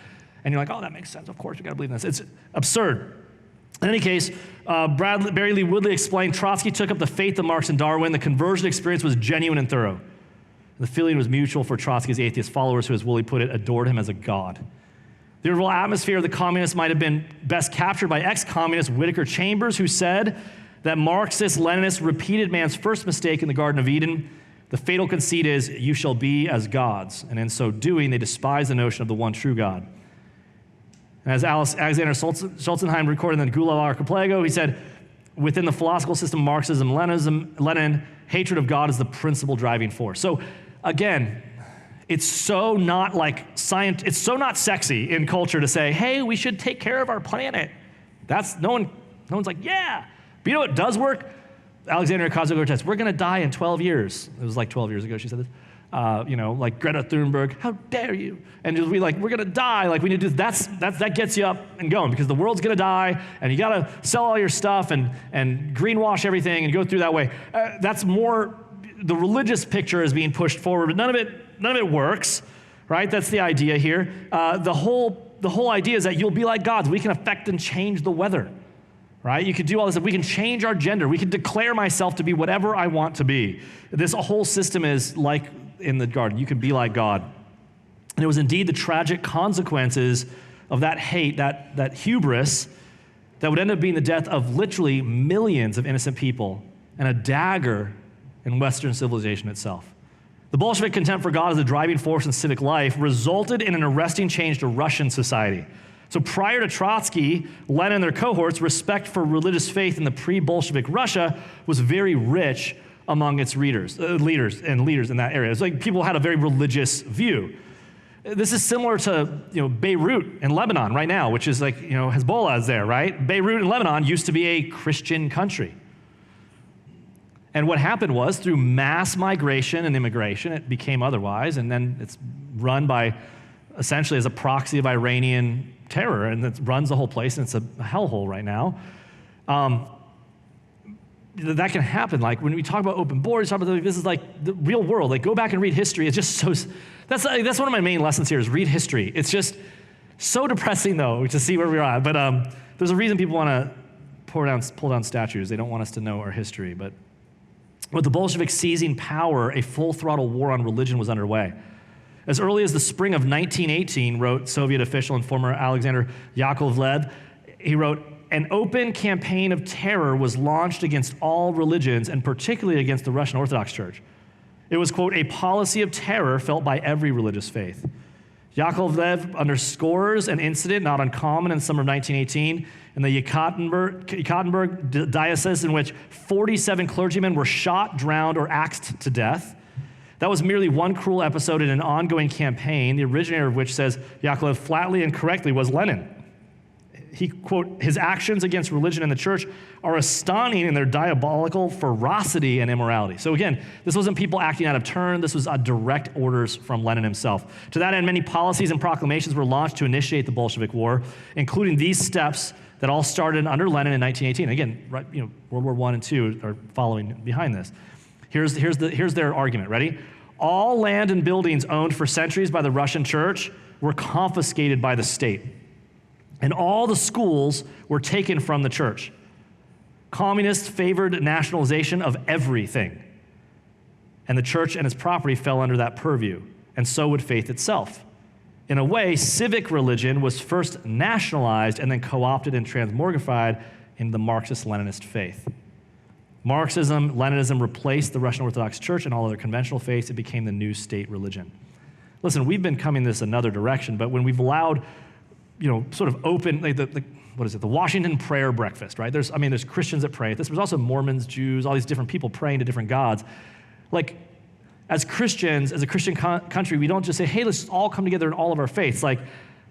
And you're like, oh, that makes sense. Of course, we got to believe in this. It's absurd. In any case, Barry Lee Woodley explained, Trotsky took up the faith of Marx and Darwin. The conversion experience was genuine and thorough. The feeling was mutual for Trotsky's atheist followers, who, as Woodley put it, adored him as a god. The overall atmosphere of the communists might have been best captured by ex-communist Whittaker Chambers, who said that Marxist-Leninists repeated man's first mistake in the Garden of Eden. The fatal conceit is, you shall be as gods. And in so doing, they despise the notion of the one true God. And as Alexander Schulzenheim recorded in the Gulag Archipelago, he said, within the philosophical system, Marxism, Lenin, hatred of God is the principal driving force. So again, it's so not like science, it's so not sexy in culture to say, hey, we should take care of our planet. No one's like, yeah. But you know what does work? Alexandria Ocasio-Cortez, we're going to die in 12 years. It was like 12 years ago she said this. Like Greta Thunberg, how dare you? And just be like, we're going to die. Like, we need to do that gets you up and going, because the world's going to die, and you got to sell all your stuff and greenwash everything and go through that way. That's more, the religious picture is being pushed forward, but none of it works, right? That's the idea here. The whole idea is that you'll be like gods. We can affect and change the weather. Right? You could do all this. We can change our gender. We can declare myself to be whatever I want to be. This whole system is like in the garden. You can be like God. And it was indeed the tragic consequences of that hate, that hubris, that would end up being the death of literally millions of innocent people and a dagger in Western civilization itself. The Bolshevik contempt for God as a driving force in civic life resulted in an arresting change to Russian society. So prior to Trotsky, Lenin and their cohorts, respect for religious faith in the pre-Bolshevik Russia was very rich among its leaders in that area. It's like people had a very religious view. This is similar to Beirut in Lebanon right now, which is like Hezbollah is there, right? Beirut in Lebanon used to be a Christian country. And what happened was, through mass migration and immigration, it became otherwise, and then it's run by, essentially as a proxy of Iranian terror, and it runs the whole place, and it's a hellhole right now. That can happen. Like when we talk about open borders, this is like the real world. Like, go back and read history. It's just so, that's one of my main lessons here is read history. It's just so depressing though to see where we're at. But there's a reason people want to pull down statues. They don't want us to know our history. But with the Bolsheviks seizing power, a full throttle war on religion was underway. As early as the spring of 1918, wrote Soviet official and former Alexander Yakovlev, he wrote, an open campaign of terror was launched against all religions, and particularly against the Russian Orthodox Church. It was, quote, a policy of terror felt by every religious faith. Yakovlev underscores an incident not uncommon in summer of 1918 in the Yekaterinburg diocese, in which 47 clergymen were shot, drowned, or axed to death. That was merely one cruel episode in an ongoing campaign, the originator of which, says Yakovlev flatly and correctly, was Lenin. He, quote, his actions against religion and the church are astonishing in their diabolical ferocity and immorality. So again, this wasn't people acting out of turn. This was direct orders from Lenin himself. To that end, many policies and proclamations were launched to initiate the Bolshevik War, including these steps that all started under Lenin in 1918. Again, World War I and II are following behind this. Here's their argument. Ready? All land and buildings owned for centuries by the Russian church were confiscated by the state, and all the schools were taken from the church. Communists favored nationalization of everything, and the church and its property fell under that purview, and so would faith itself. In a way, civic religion was first nationalized and then co-opted and transmogrified into the Marxist-Leninist faith. Marxism, Leninism replaced the Russian Orthodox Church and all other conventional faiths. It became the new state religion. Listen, we've been coming this another direction, but when we've allowed, sort of open, like the Washington prayer breakfast, right? There's Christians that pray. There's also Mormons, Jews, all these different people praying to different gods. Like, as Christians, as a Christian country, we don't just say, hey, let's all come together in all of our faiths. Like,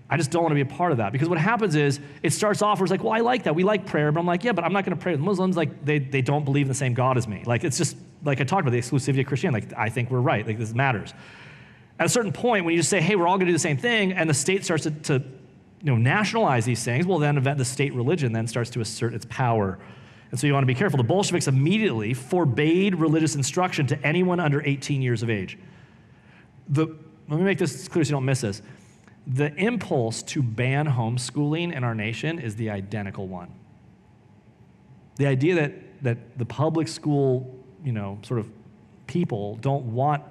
I just don't want to be a part of that. Because what happens is, it starts off where it's like, well, I like that. We like prayer. But I'm like, yeah, but I'm not going to pray with Muslims. Like, they don't believe in the same God as me. Like, it's just, like I talked about, the exclusivity of Christianity. Like, I think we're right. Like, this matters. At a certain point, when you just say, hey, we're all going to do the same thing, and the state starts to nationalize these things, well, then the state religion then starts to assert its power. And so you want to be careful. The Bolsheviks immediately forbade religious instruction to anyone under 18 years of age. Let me make this clear so you don't miss this. The impulse to ban homeschooling in our nation is the identical one. The idea that the public school, sort of people don't want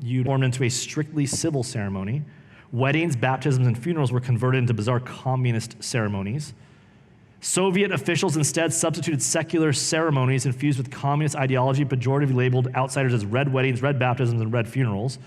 you formed into a strictly civil ceremony. Weddings, baptisms, and funerals were converted into bizarre communist ceremonies. Soviet officials instead substituted secular ceremonies infused with communist ideology, pejoratively labeled outsiders as red weddings, red baptisms, and red funerals.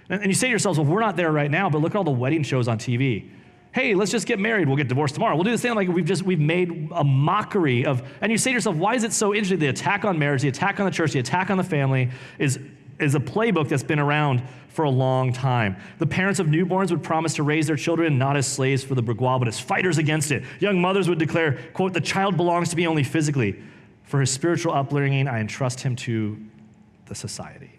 And you say to yourselves, well, we're not there right now, but look at all the wedding shows on TV. Hey, let's just get married. We'll get divorced tomorrow. We'll do the same. Like we've made a mockery of, and you say to yourself, why is it so interesting? The attack on marriage, the attack on the church, the attack on the family is a playbook that's been around for a long time. The parents of newborns would promise to raise their children not as slaves for the bourgeois, but as fighters against it. Young mothers would declare, quote, the child belongs to me only physically. For his spiritual upbringing, I entrust him to the society.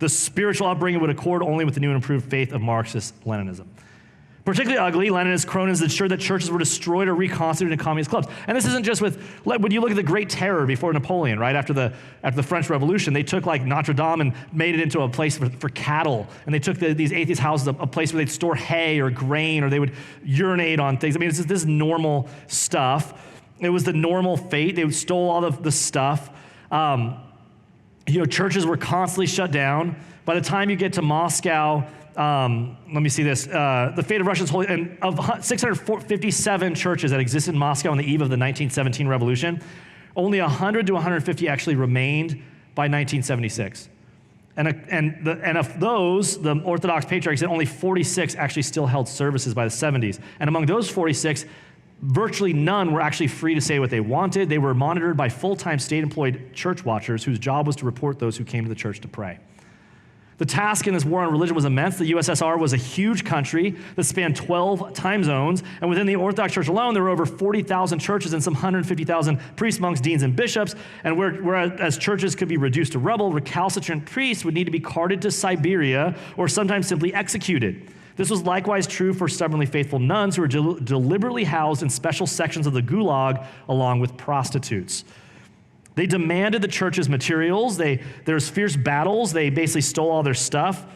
The spiritual upbringing would accord only with the new and improved faith of Marxist-Leninism. Particularly ugly, Leninist cronies ensured that churches were destroyed or reconstituted into communist clubs. And this isn't just when you look at the Great Terror before Napoleon, right, after the French Revolution, they took like Notre Dame and made it into a place for cattle. And they took these atheist houses, a place where they'd store hay or grain, or they would urinate on things. I mean, it's this normal stuff. It was the normal fate. They stole all of the stuff. Churches were constantly shut down. By the time you get to Moscow, let me see this. The fate of Russia's holy, and of 657 churches that existed in Moscow on the eve of the 1917 revolution, only 100 to 150 actually remained by 1976. And of those, the Orthodox Patriarchs said only 46 actually still held services by the 70s. And among those 46, virtually none were actually free to say what they wanted. They were monitored by full-time state-employed church watchers whose job was to report those who came to the church to pray. The task in this war on religion was immense. The USSR was a huge country that spanned 12 time zones, and within the Orthodox Church alone, there were over 40,000 churches and some 150,000 priests, monks, deans, and bishops, and whereas churches could be reduced to rubble, recalcitrant priests would need to be carted to Siberia or sometimes simply executed. This was likewise true for stubbornly faithful nuns who were deliberately housed in special sections of the gulag along with prostitutes. They demanded the church's materials. There was fierce battles. They basically stole all their stuff.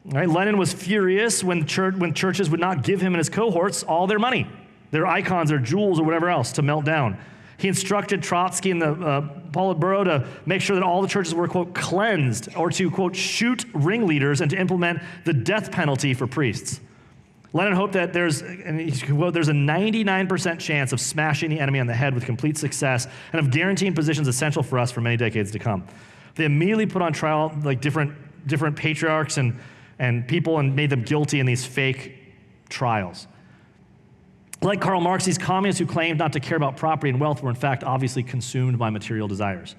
Right? Lenin was furious when churches would not give him and his cohorts all their money, their icons, their jewels, or whatever else to melt down. He instructed Trotsky and the Politburo to make sure that all the churches were, quote, cleansed, or to, quote, shoot ringleaders and to implement the death penalty for priests. Lenin hoped that there's a 99% chance of smashing the enemy on the head with complete success and of guaranteeing positions essential for us for many decades to come. They immediately put on trial like different patriarchs and people and made them guilty in these fake trials. Like Karl Marx, these communists who claimed not to care about property and wealth were in fact obviously consumed by material desires.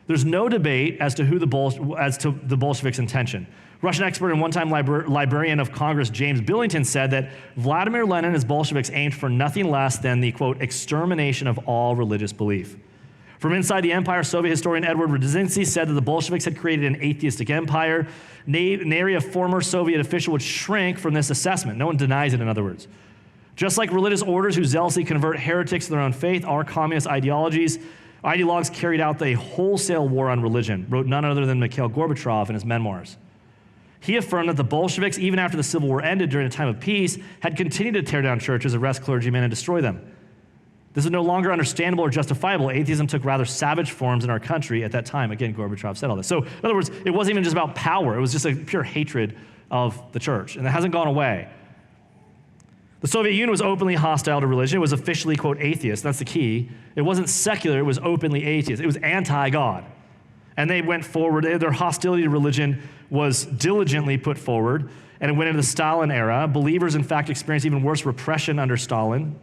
There's no debate as to the Bolsheviks' intention. Russian expert and one-time librarian of Congress James Billington said that Vladimir Lenin and his Bolsheviks aimed for nothing less than the, quote, extermination of all religious belief. From inside the empire, Soviet historian Edward Rudzinski said that the Bolsheviks had created an atheistic empire. Nary a former Soviet official would shrink from this assessment. No one denies it, in other words. Just like religious orders who zealously convert heretics to their own faith, our communist ideologues carried out the wholesale war on religion, wrote none other than Mikhail Gorbachev in his memoirs. He affirmed that the Bolsheviks, even after the Civil War ended during a time of peace, had continued to tear down churches, arrest clergymen, and destroy them. This is no longer understandable or justifiable. Atheism took rather savage forms in our country at that time. Again, Gorbachev said all this. So, in other words, it wasn't even just about power. It was just a pure hatred of the church, and it hasn't gone away. The Soviet Union was openly hostile to religion. It was officially, quote, atheist. That's the key. It wasn't secular. It was openly atheist. It was anti-God. And they went forward. Their hostility to religion was diligently put forward, and it went into the Stalin era. Believers, in fact, experienced even worse repression under Stalin,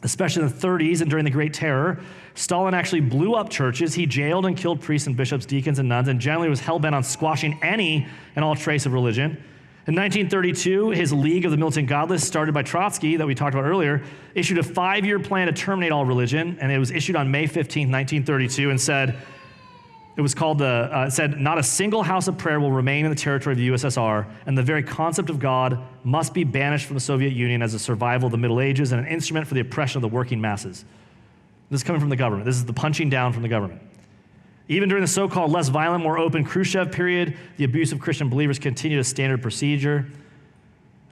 especially in the 30s and during the Great Terror. Stalin actually blew up churches. He jailed and killed priests and bishops, deacons and nuns, and generally was hell-bent on squashing any and all trace of religion. In 1932, his League of the Militant Godless, started by Trotsky, that we talked about earlier, issued a 5-year plan to terminate all religion, and it was issued on May 15, 1932, and said, it said, not a single house of prayer will remain in the territory of the USSR, and the very concept of God must be banished from the Soviet Union as a survival of the Middle Ages and an instrument for the oppression of the working masses. This is coming from the government. This is the punching down from the government. Even during the so-called less violent, more open Khrushchev period, the abuse of Christian believers continued as standard procedure.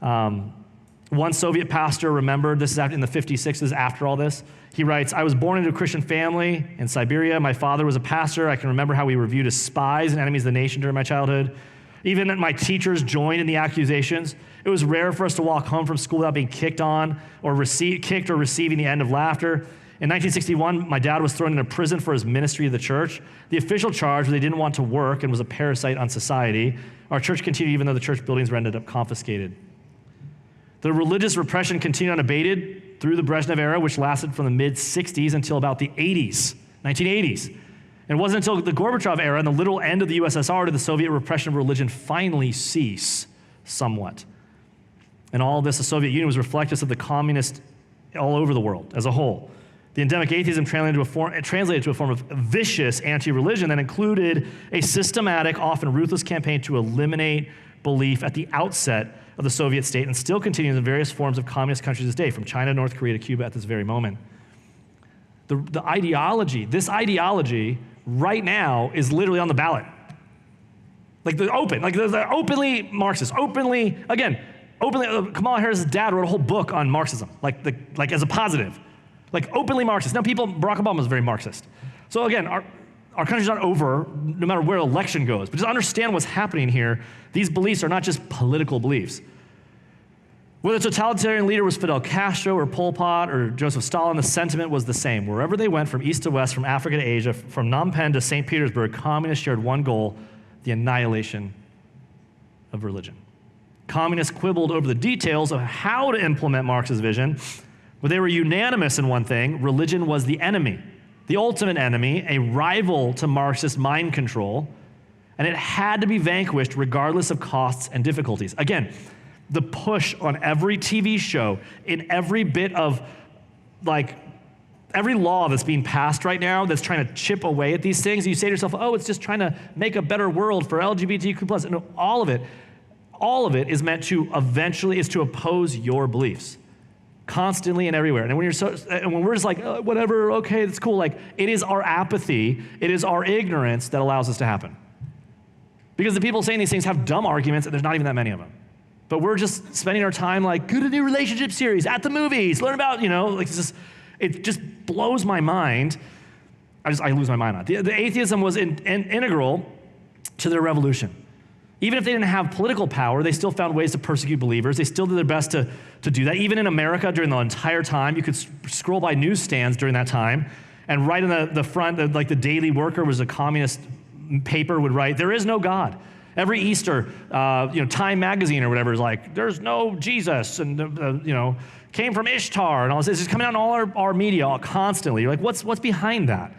One Soviet pastor remembered, this is in the 56s after all this, he writes, I was born into a Christian family in Siberia. My father was a pastor. I can remember how we were viewed as spies and enemies of the nation during my childhood. Even my teachers joined in the accusations. It was rare for us to walk home from school without being kicked or receiving the end of laughter. In 1961, my dad was thrown into prison for his ministry of the church. The official charge was they didn't want to work and was a parasite on society. Our church continued even though the church buildings were ended up confiscated. The religious repression continued unabated through the Brezhnev era, which lasted from the mid-60s until about the 1980s. And it wasn't until the Gorbachev era and the little end of the USSR did the Soviet repression of religion finally cease somewhat. And all of this, the Soviet Union was reflective of the communists all over the world as a whole. The endemic atheism translated to a form of vicious anti-religion that included a systematic, often ruthless campaign to eliminate belief at the outset of the Soviet state and still continues in various forms of communist countries to this day, from China, North Korea to Cuba at this very moment. This ideology right now is literally on the ballot. They're openly Marxist, openly, Kamala Harris's dad wrote a whole book on Marxism, as a positive. Openly Marxist. Now Barack Obama is very Marxist. So again, our country's not over no matter where election goes. But just understand what's happening here. These beliefs are not just political beliefs. Whether the totalitarian leader was Fidel Castro or Pol Pot or Joseph Stalin, the sentiment was the same. Wherever they went, from east to west, from Africa to Asia, from Phnom Penh to St. Petersburg, communists shared one goal: the annihilation of religion. Communists quibbled over the details of how to implement Marx's vision, but they were unanimous in one thing: religion was the enemy, the ultimate enemy, a rival to Marxist mind control, and it had to be vanquished regardless of costs and difficulties. Again, the push on every TV show, in every bit of, every law that's being passed right now that's trying to chip away at these things, you say to yourself, oh, it's just trying to make a better world for LGBTQ+. No, all of it is meant to eventually, is to oppose your beliefs. Constantly and everywhere. And when we're just whatever, okay, that's cool. It is our apathy, it is our ignorance that allows this to happen. Because the people saying these things have dumb arguments, and there's not even that many of them. But we're just spending our time go to the relationship series, at the movies, learn about, it just blows my mind. I lose my mind on it. The atheism was integral to their revolution. Even if they didn't have political power, they still found ways to persecute believers. They still did their best to do that. Even in America during the entire time, you could scroll by newsstands during that time, and right in the front, the Daily Worker was a communist paper would write, "There is no God." Every Easter, Time magazine or whatever is "There's no Jesus," and came from Ishtar, and all this. It's just coming out in all our media constantly. You're what's behind that?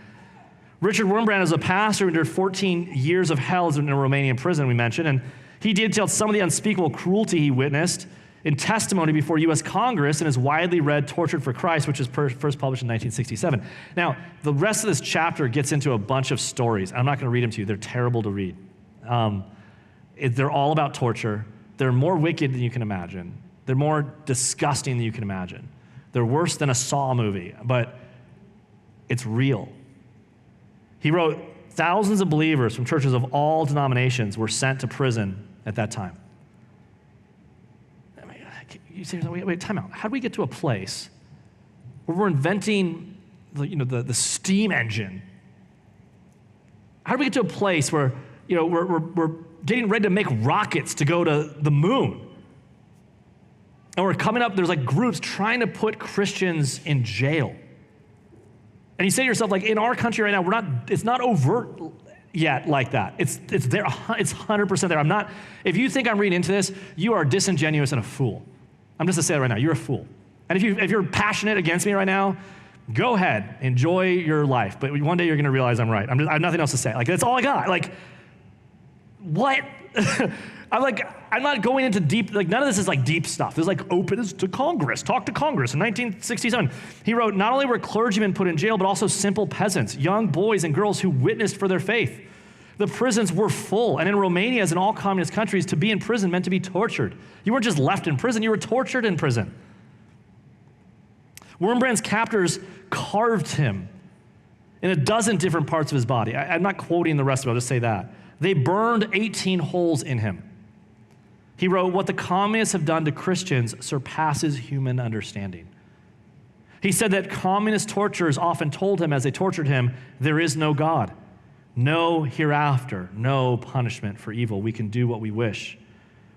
Richard Wurmbrand is a pastor who endured 14 years of hell in a Romanian prison, we mentioned, and he detailed some of the unspeakable cruelty he witnessed in testimony before U.S. Congress in his widely read Tortured for Christ, which was first published in 1967. Now, the rest of this chapter gets into a bunch of stories. I'm not going to read them to you. They're terrible to read. They're all about torture. They're more wicked than you can imagine. They're more disgusting than you can imagine. They're worse than a Saw movie, but it's real. He wrote, thousands of believers from churches of all denominations were sent to prison at that time. I mean, you say, wait, time out. How do we get to a place where we're inventing the steam engine? How do we get to a place where we're getting ready to make rockets to go to the moon? And we're coming up, there's like groups trying to put Christians in jail. And you say to yourself, like, in our country right now, it's not overt yet like that. It's there, it's 100% there. If you think I'm reading into this, you are disingenuous and a fool. I'm just gonna say it right now, you're a fool. And if you're passionate against me right now, go ahead, enjoy your life. But one day you're gonna realize I'm right. I have nothing else to say. Like, that's all I got. Like, what? I'm not going into deep, like, none of this is like deep stuff. This is like openness to Congress. Talk to Congress. In 1967, he wrote, not only were clergymen put in jail, but also simple peasants, young boys and girls who witnessed for their faith. The prisons were full. And in Romania, as in all communist countries, to be in prison meant to be tortured. You weren't just left in prison, you were tortured in prison. Wurmbrand's captors carved him in a dozen different parts of his body. I'm not quoting the rest of it, I'll just say that. They burned 18 holes in him. He wrote, what the communists have done to Christians surpasses human understanding. He said that communist torturers often told him as they tortured him, there is no God, no hereafter, no punishment for evil. We can do what we wish.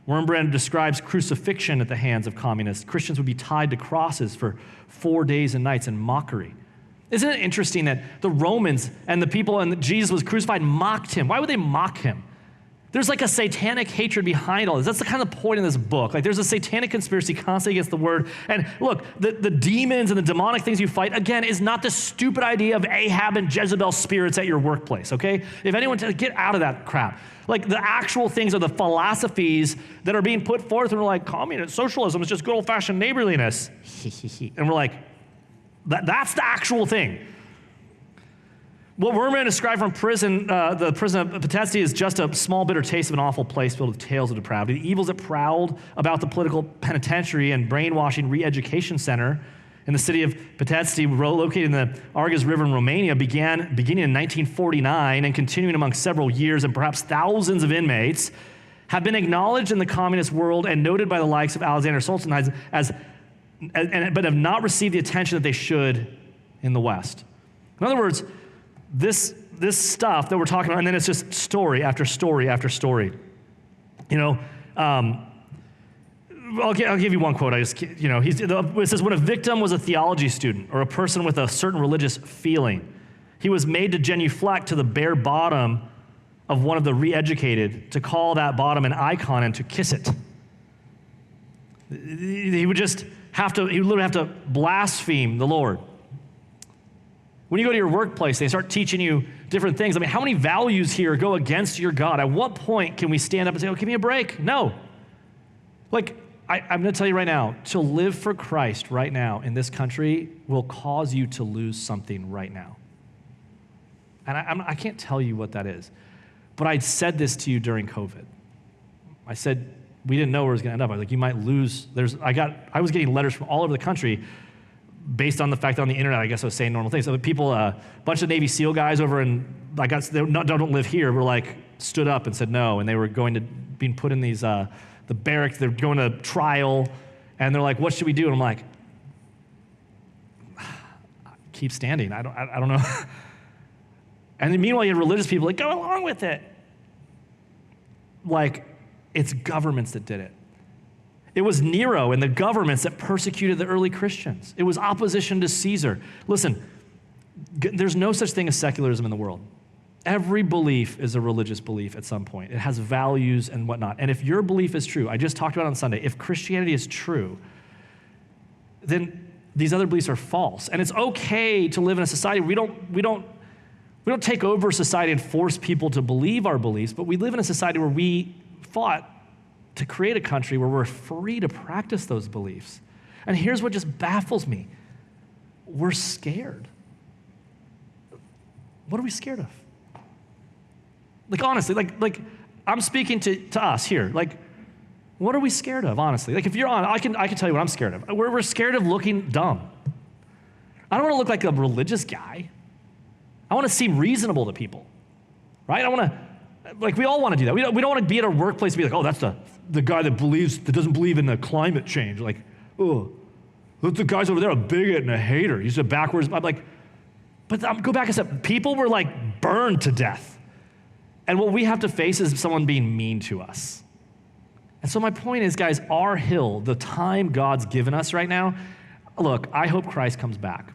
Wurmbrand describes crucifixion at the hands of communists. Christians would be tied to crosses for 4 days and nights in mockery. Isn't it interesting that the Romans and the people and Jesus was crucified mocked him? Why would they mock him? There's like a satanic hatred behind all this. That's the kind of point in this book. Like, there's a satanic conspiracy constantly against the word. And look, the demons and the demonic things you fight, again, is not the stupid idea of Ahab and Jezebel spirits at your workplace, okay? If anyone, get out of that crap. Like, the actual things are the philosophies that are being put forth, and we're like, communist socialism is just good old-fashioned neighborliness. And we're like, that's the actual thing. What Wurmbrand described from prison, the prison of Patesti, is just a small bitter taste of an awful place filled with tales of depravity. The evils that prowled about the political penitentiary and brainwashing re-education center in the city of Patesti, located in the Argas River in Romania, beginning in 1949 and continuing among several years and perhaps thousands of inmates, have been acknowledged in the communist world and noted by the likes of Alexander Solzhenitsyn but have not received the attention that they should in the West. In other words, this stuff that we're talking about, and then it's just story after story after story. I'll give you one quote. It says, when a victim was a theology student or a person with a certain religious feeling, he was made to genuflect to the bare bottom of one of the re-educated, to call that bottom an icon and to kiss it. He would literally have to blaspheme the Lord. When you go to your workplace, they start teaching you different things. I mean, how many values here go against your God? At what point can we stand up and say, oh, give me a break? No. Like, I'm going to tell you right now, to live for Christ right now in this country will cause you to lose something right now. And I can't tell you what that is. But I said this to you during COVID. I said, we didn't know where it was going to end up. I was like, you might lose. I was getting letters from all over the country based on the fact that on the internet, I guess I was saying normal things. So the people, a bunch of Navy SEAL guys over in, they don't live here, were like, stood up and said no. And they were being put in these, the barracks, they're going to trial. And they're like, what should we do? And I'm like, keep standing. I don't know. And then meanwhile, you have religious people like, go along with it. Like, it's governments that did it. It was Nero and the governments that persecuted the early Christians. It was opposition to Caesar. Listen, there's no such thing as secularism in the world. Every belief is a religious belief at some point. It has values and whatnot. And if your belief is true, I just talked about it on Sunday, if Christianity is true, then these other beliefs are false. And it's okay to live in a society. We don't take over society and force people to believe our beliefs, but we live in a society where we fought to create a country where we're free to practice those beliefs. And here's what just baffles me. We're scared. What are we scared of? Like, honestly, like I'm speaking to us here. Like, what are we scared of, honestly? Like, if you're on, I can tell you what I'm scared of. We're scared of looking dumb. I don't want to look like a religious guy. I want to seem reasonable to people, right? I want Like, we all want to do that. We don't want to be at our workplace and be like, oh, that's the guy that doesn't believe in the climate change. Like, oh, look, the guys over there, a bigot and a hater. He's a backwards. I'm like, but go back a step. People were like burned to death. And what we have to face is someone being mean to us. And so my point is, guys, our hill, the time God's given us right now, look, I hope Christ comes back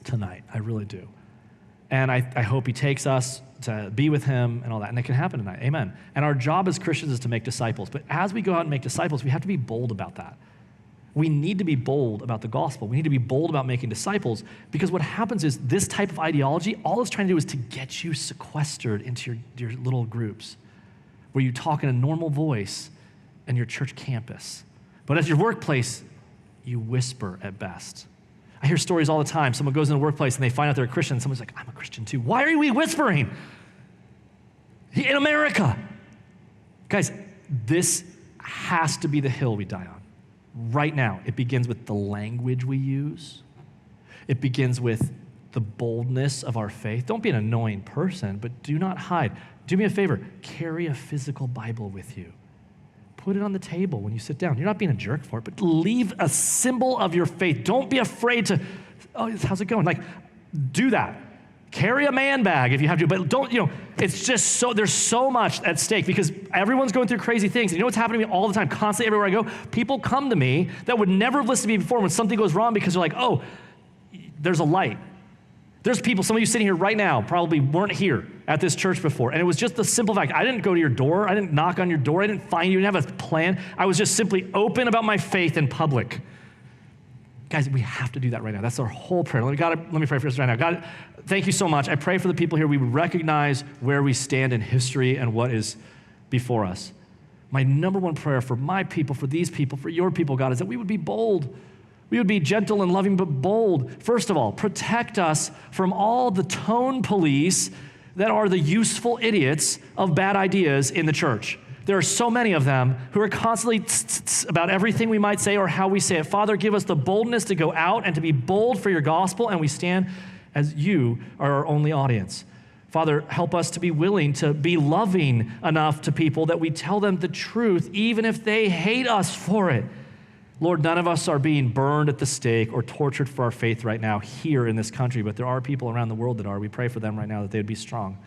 tonight. I really do. And I hope he takes us to be with him and all that. And it can happen tonight. Amen. And our job as Christians is to make disciples. But as we go out and make disciples, we have to be bold about that. We need to be bold about the gospel. We need to be bold about making disciples, because what happens is this type of ideology, all it's trying to do is to get you sequestered into your little groups where you talk in a normal voice in your church campus. But at your workplace, you whisper at best. I hear stories all the time. Someone goes in a workplace and they find out they're a Christian. Someone's like, I'm a Christian too. Why are we whispering? In America. Guys, this has to be the hill we die on. Right now, it begins with the language we use. It begins with the boldness of our faith. Don't be an annoying person, but do not hide. Do me a favor, carry a physical Bible with you. Put it on the table when you sit down. You're not being a jerk for it, but leave a symbol of your faith. Don't be afraid to, oh, how's it going? Like, do that. Carry a man bag if you have to, but don't, it's just so, there's so much at stake because everyone's going through crazy things. And you know what's happening to me all the time, constantly everywhere I go? People come to me that would never have listened to me before when something goes wrong because they're like, oh, there's a light. There's people, some of you sitting here right now probably weren't here at this church before. And it was just the simple fact, I didn't go to your door. I didn't knock on your door. I didn't find you. I didn't have a plan. I was just simply open about my faith in public. Guys, we have to do that right now. That's our whole prayer. Let me pray for us right now. God, thank you so much. I pray for the people here. We recognize where we stand in history and what is before us. My number one prayer for my people, for these people, for your people, God, is that we would be bold. We would be gentle and loving, but bold. First of all, protect us from all the tone police that are the useful idiots of bad ideas in the church. There are so many of them who are constantly about everything we might say or how we say it. Father, give us the boldness to go out and to be bold for your gospel, and we stand as you are our only audience. Father, help us to be willing to be loving enough to people that we tell them the truth, even if they hate us for it. Lord, none of us are being burned at the stake or tortured for our faith right now here in this country, but there are people around the world that are. We pray for them right now that they would be strong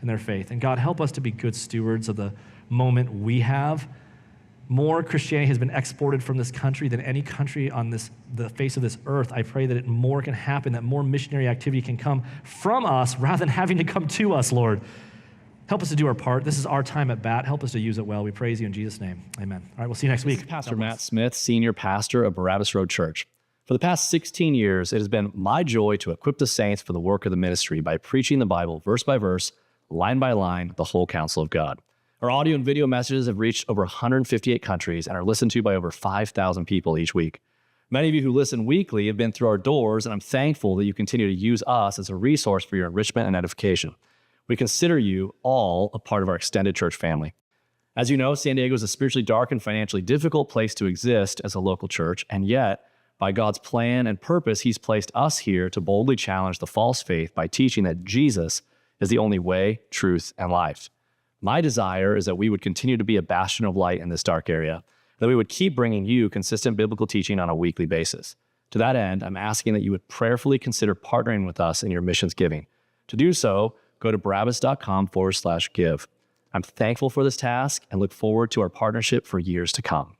in their faith. And God, help us to be good stewards of the moment we have. More Christianity has been exported from this country than any country on the face of this earth. I pray that more can happen, that more missionary activity can come from us rather than having to come to us, Lord. Help us to do our part. This is our time at bat. Help us to use it well. We praise you in Jesus' name. Amen. All right, we'll see you next week. This is Pastor Matt Smith, Senior Pastor of Barabbas Road Church. For the past 16 years, it has been my joy to equip the saints for the work of the ministry by preaching the Bible verse by verse, line by line, the whole counsel of God. Our audio and video messages have reached over 158 countries and are listened to by over 5,000 people each week. Many of you who listen weekly have been through our doors, and I'm thankful that you continue to use us as a resource for your enrichment and edification. We consider you all a part of our extended church family. As you know, San Diego is a spiritually dark and financially difficult place to exist as a local church, and yet, by God's plan and purpose, He's placed us here to boldly challenge the false faith by teaching that Jesus is the only way, truth, and life. My desire is that we would continue to be a bastion of light in this dark area, that we would keep bringing you consistent biblical teaching on a weekly basis. To that end, I'm asking that you would prayerfully consider partnering with us in your missions giving. To do so, go to Barabbas.com/give. I'm thankful for this task and look forward to our partnership for years to come.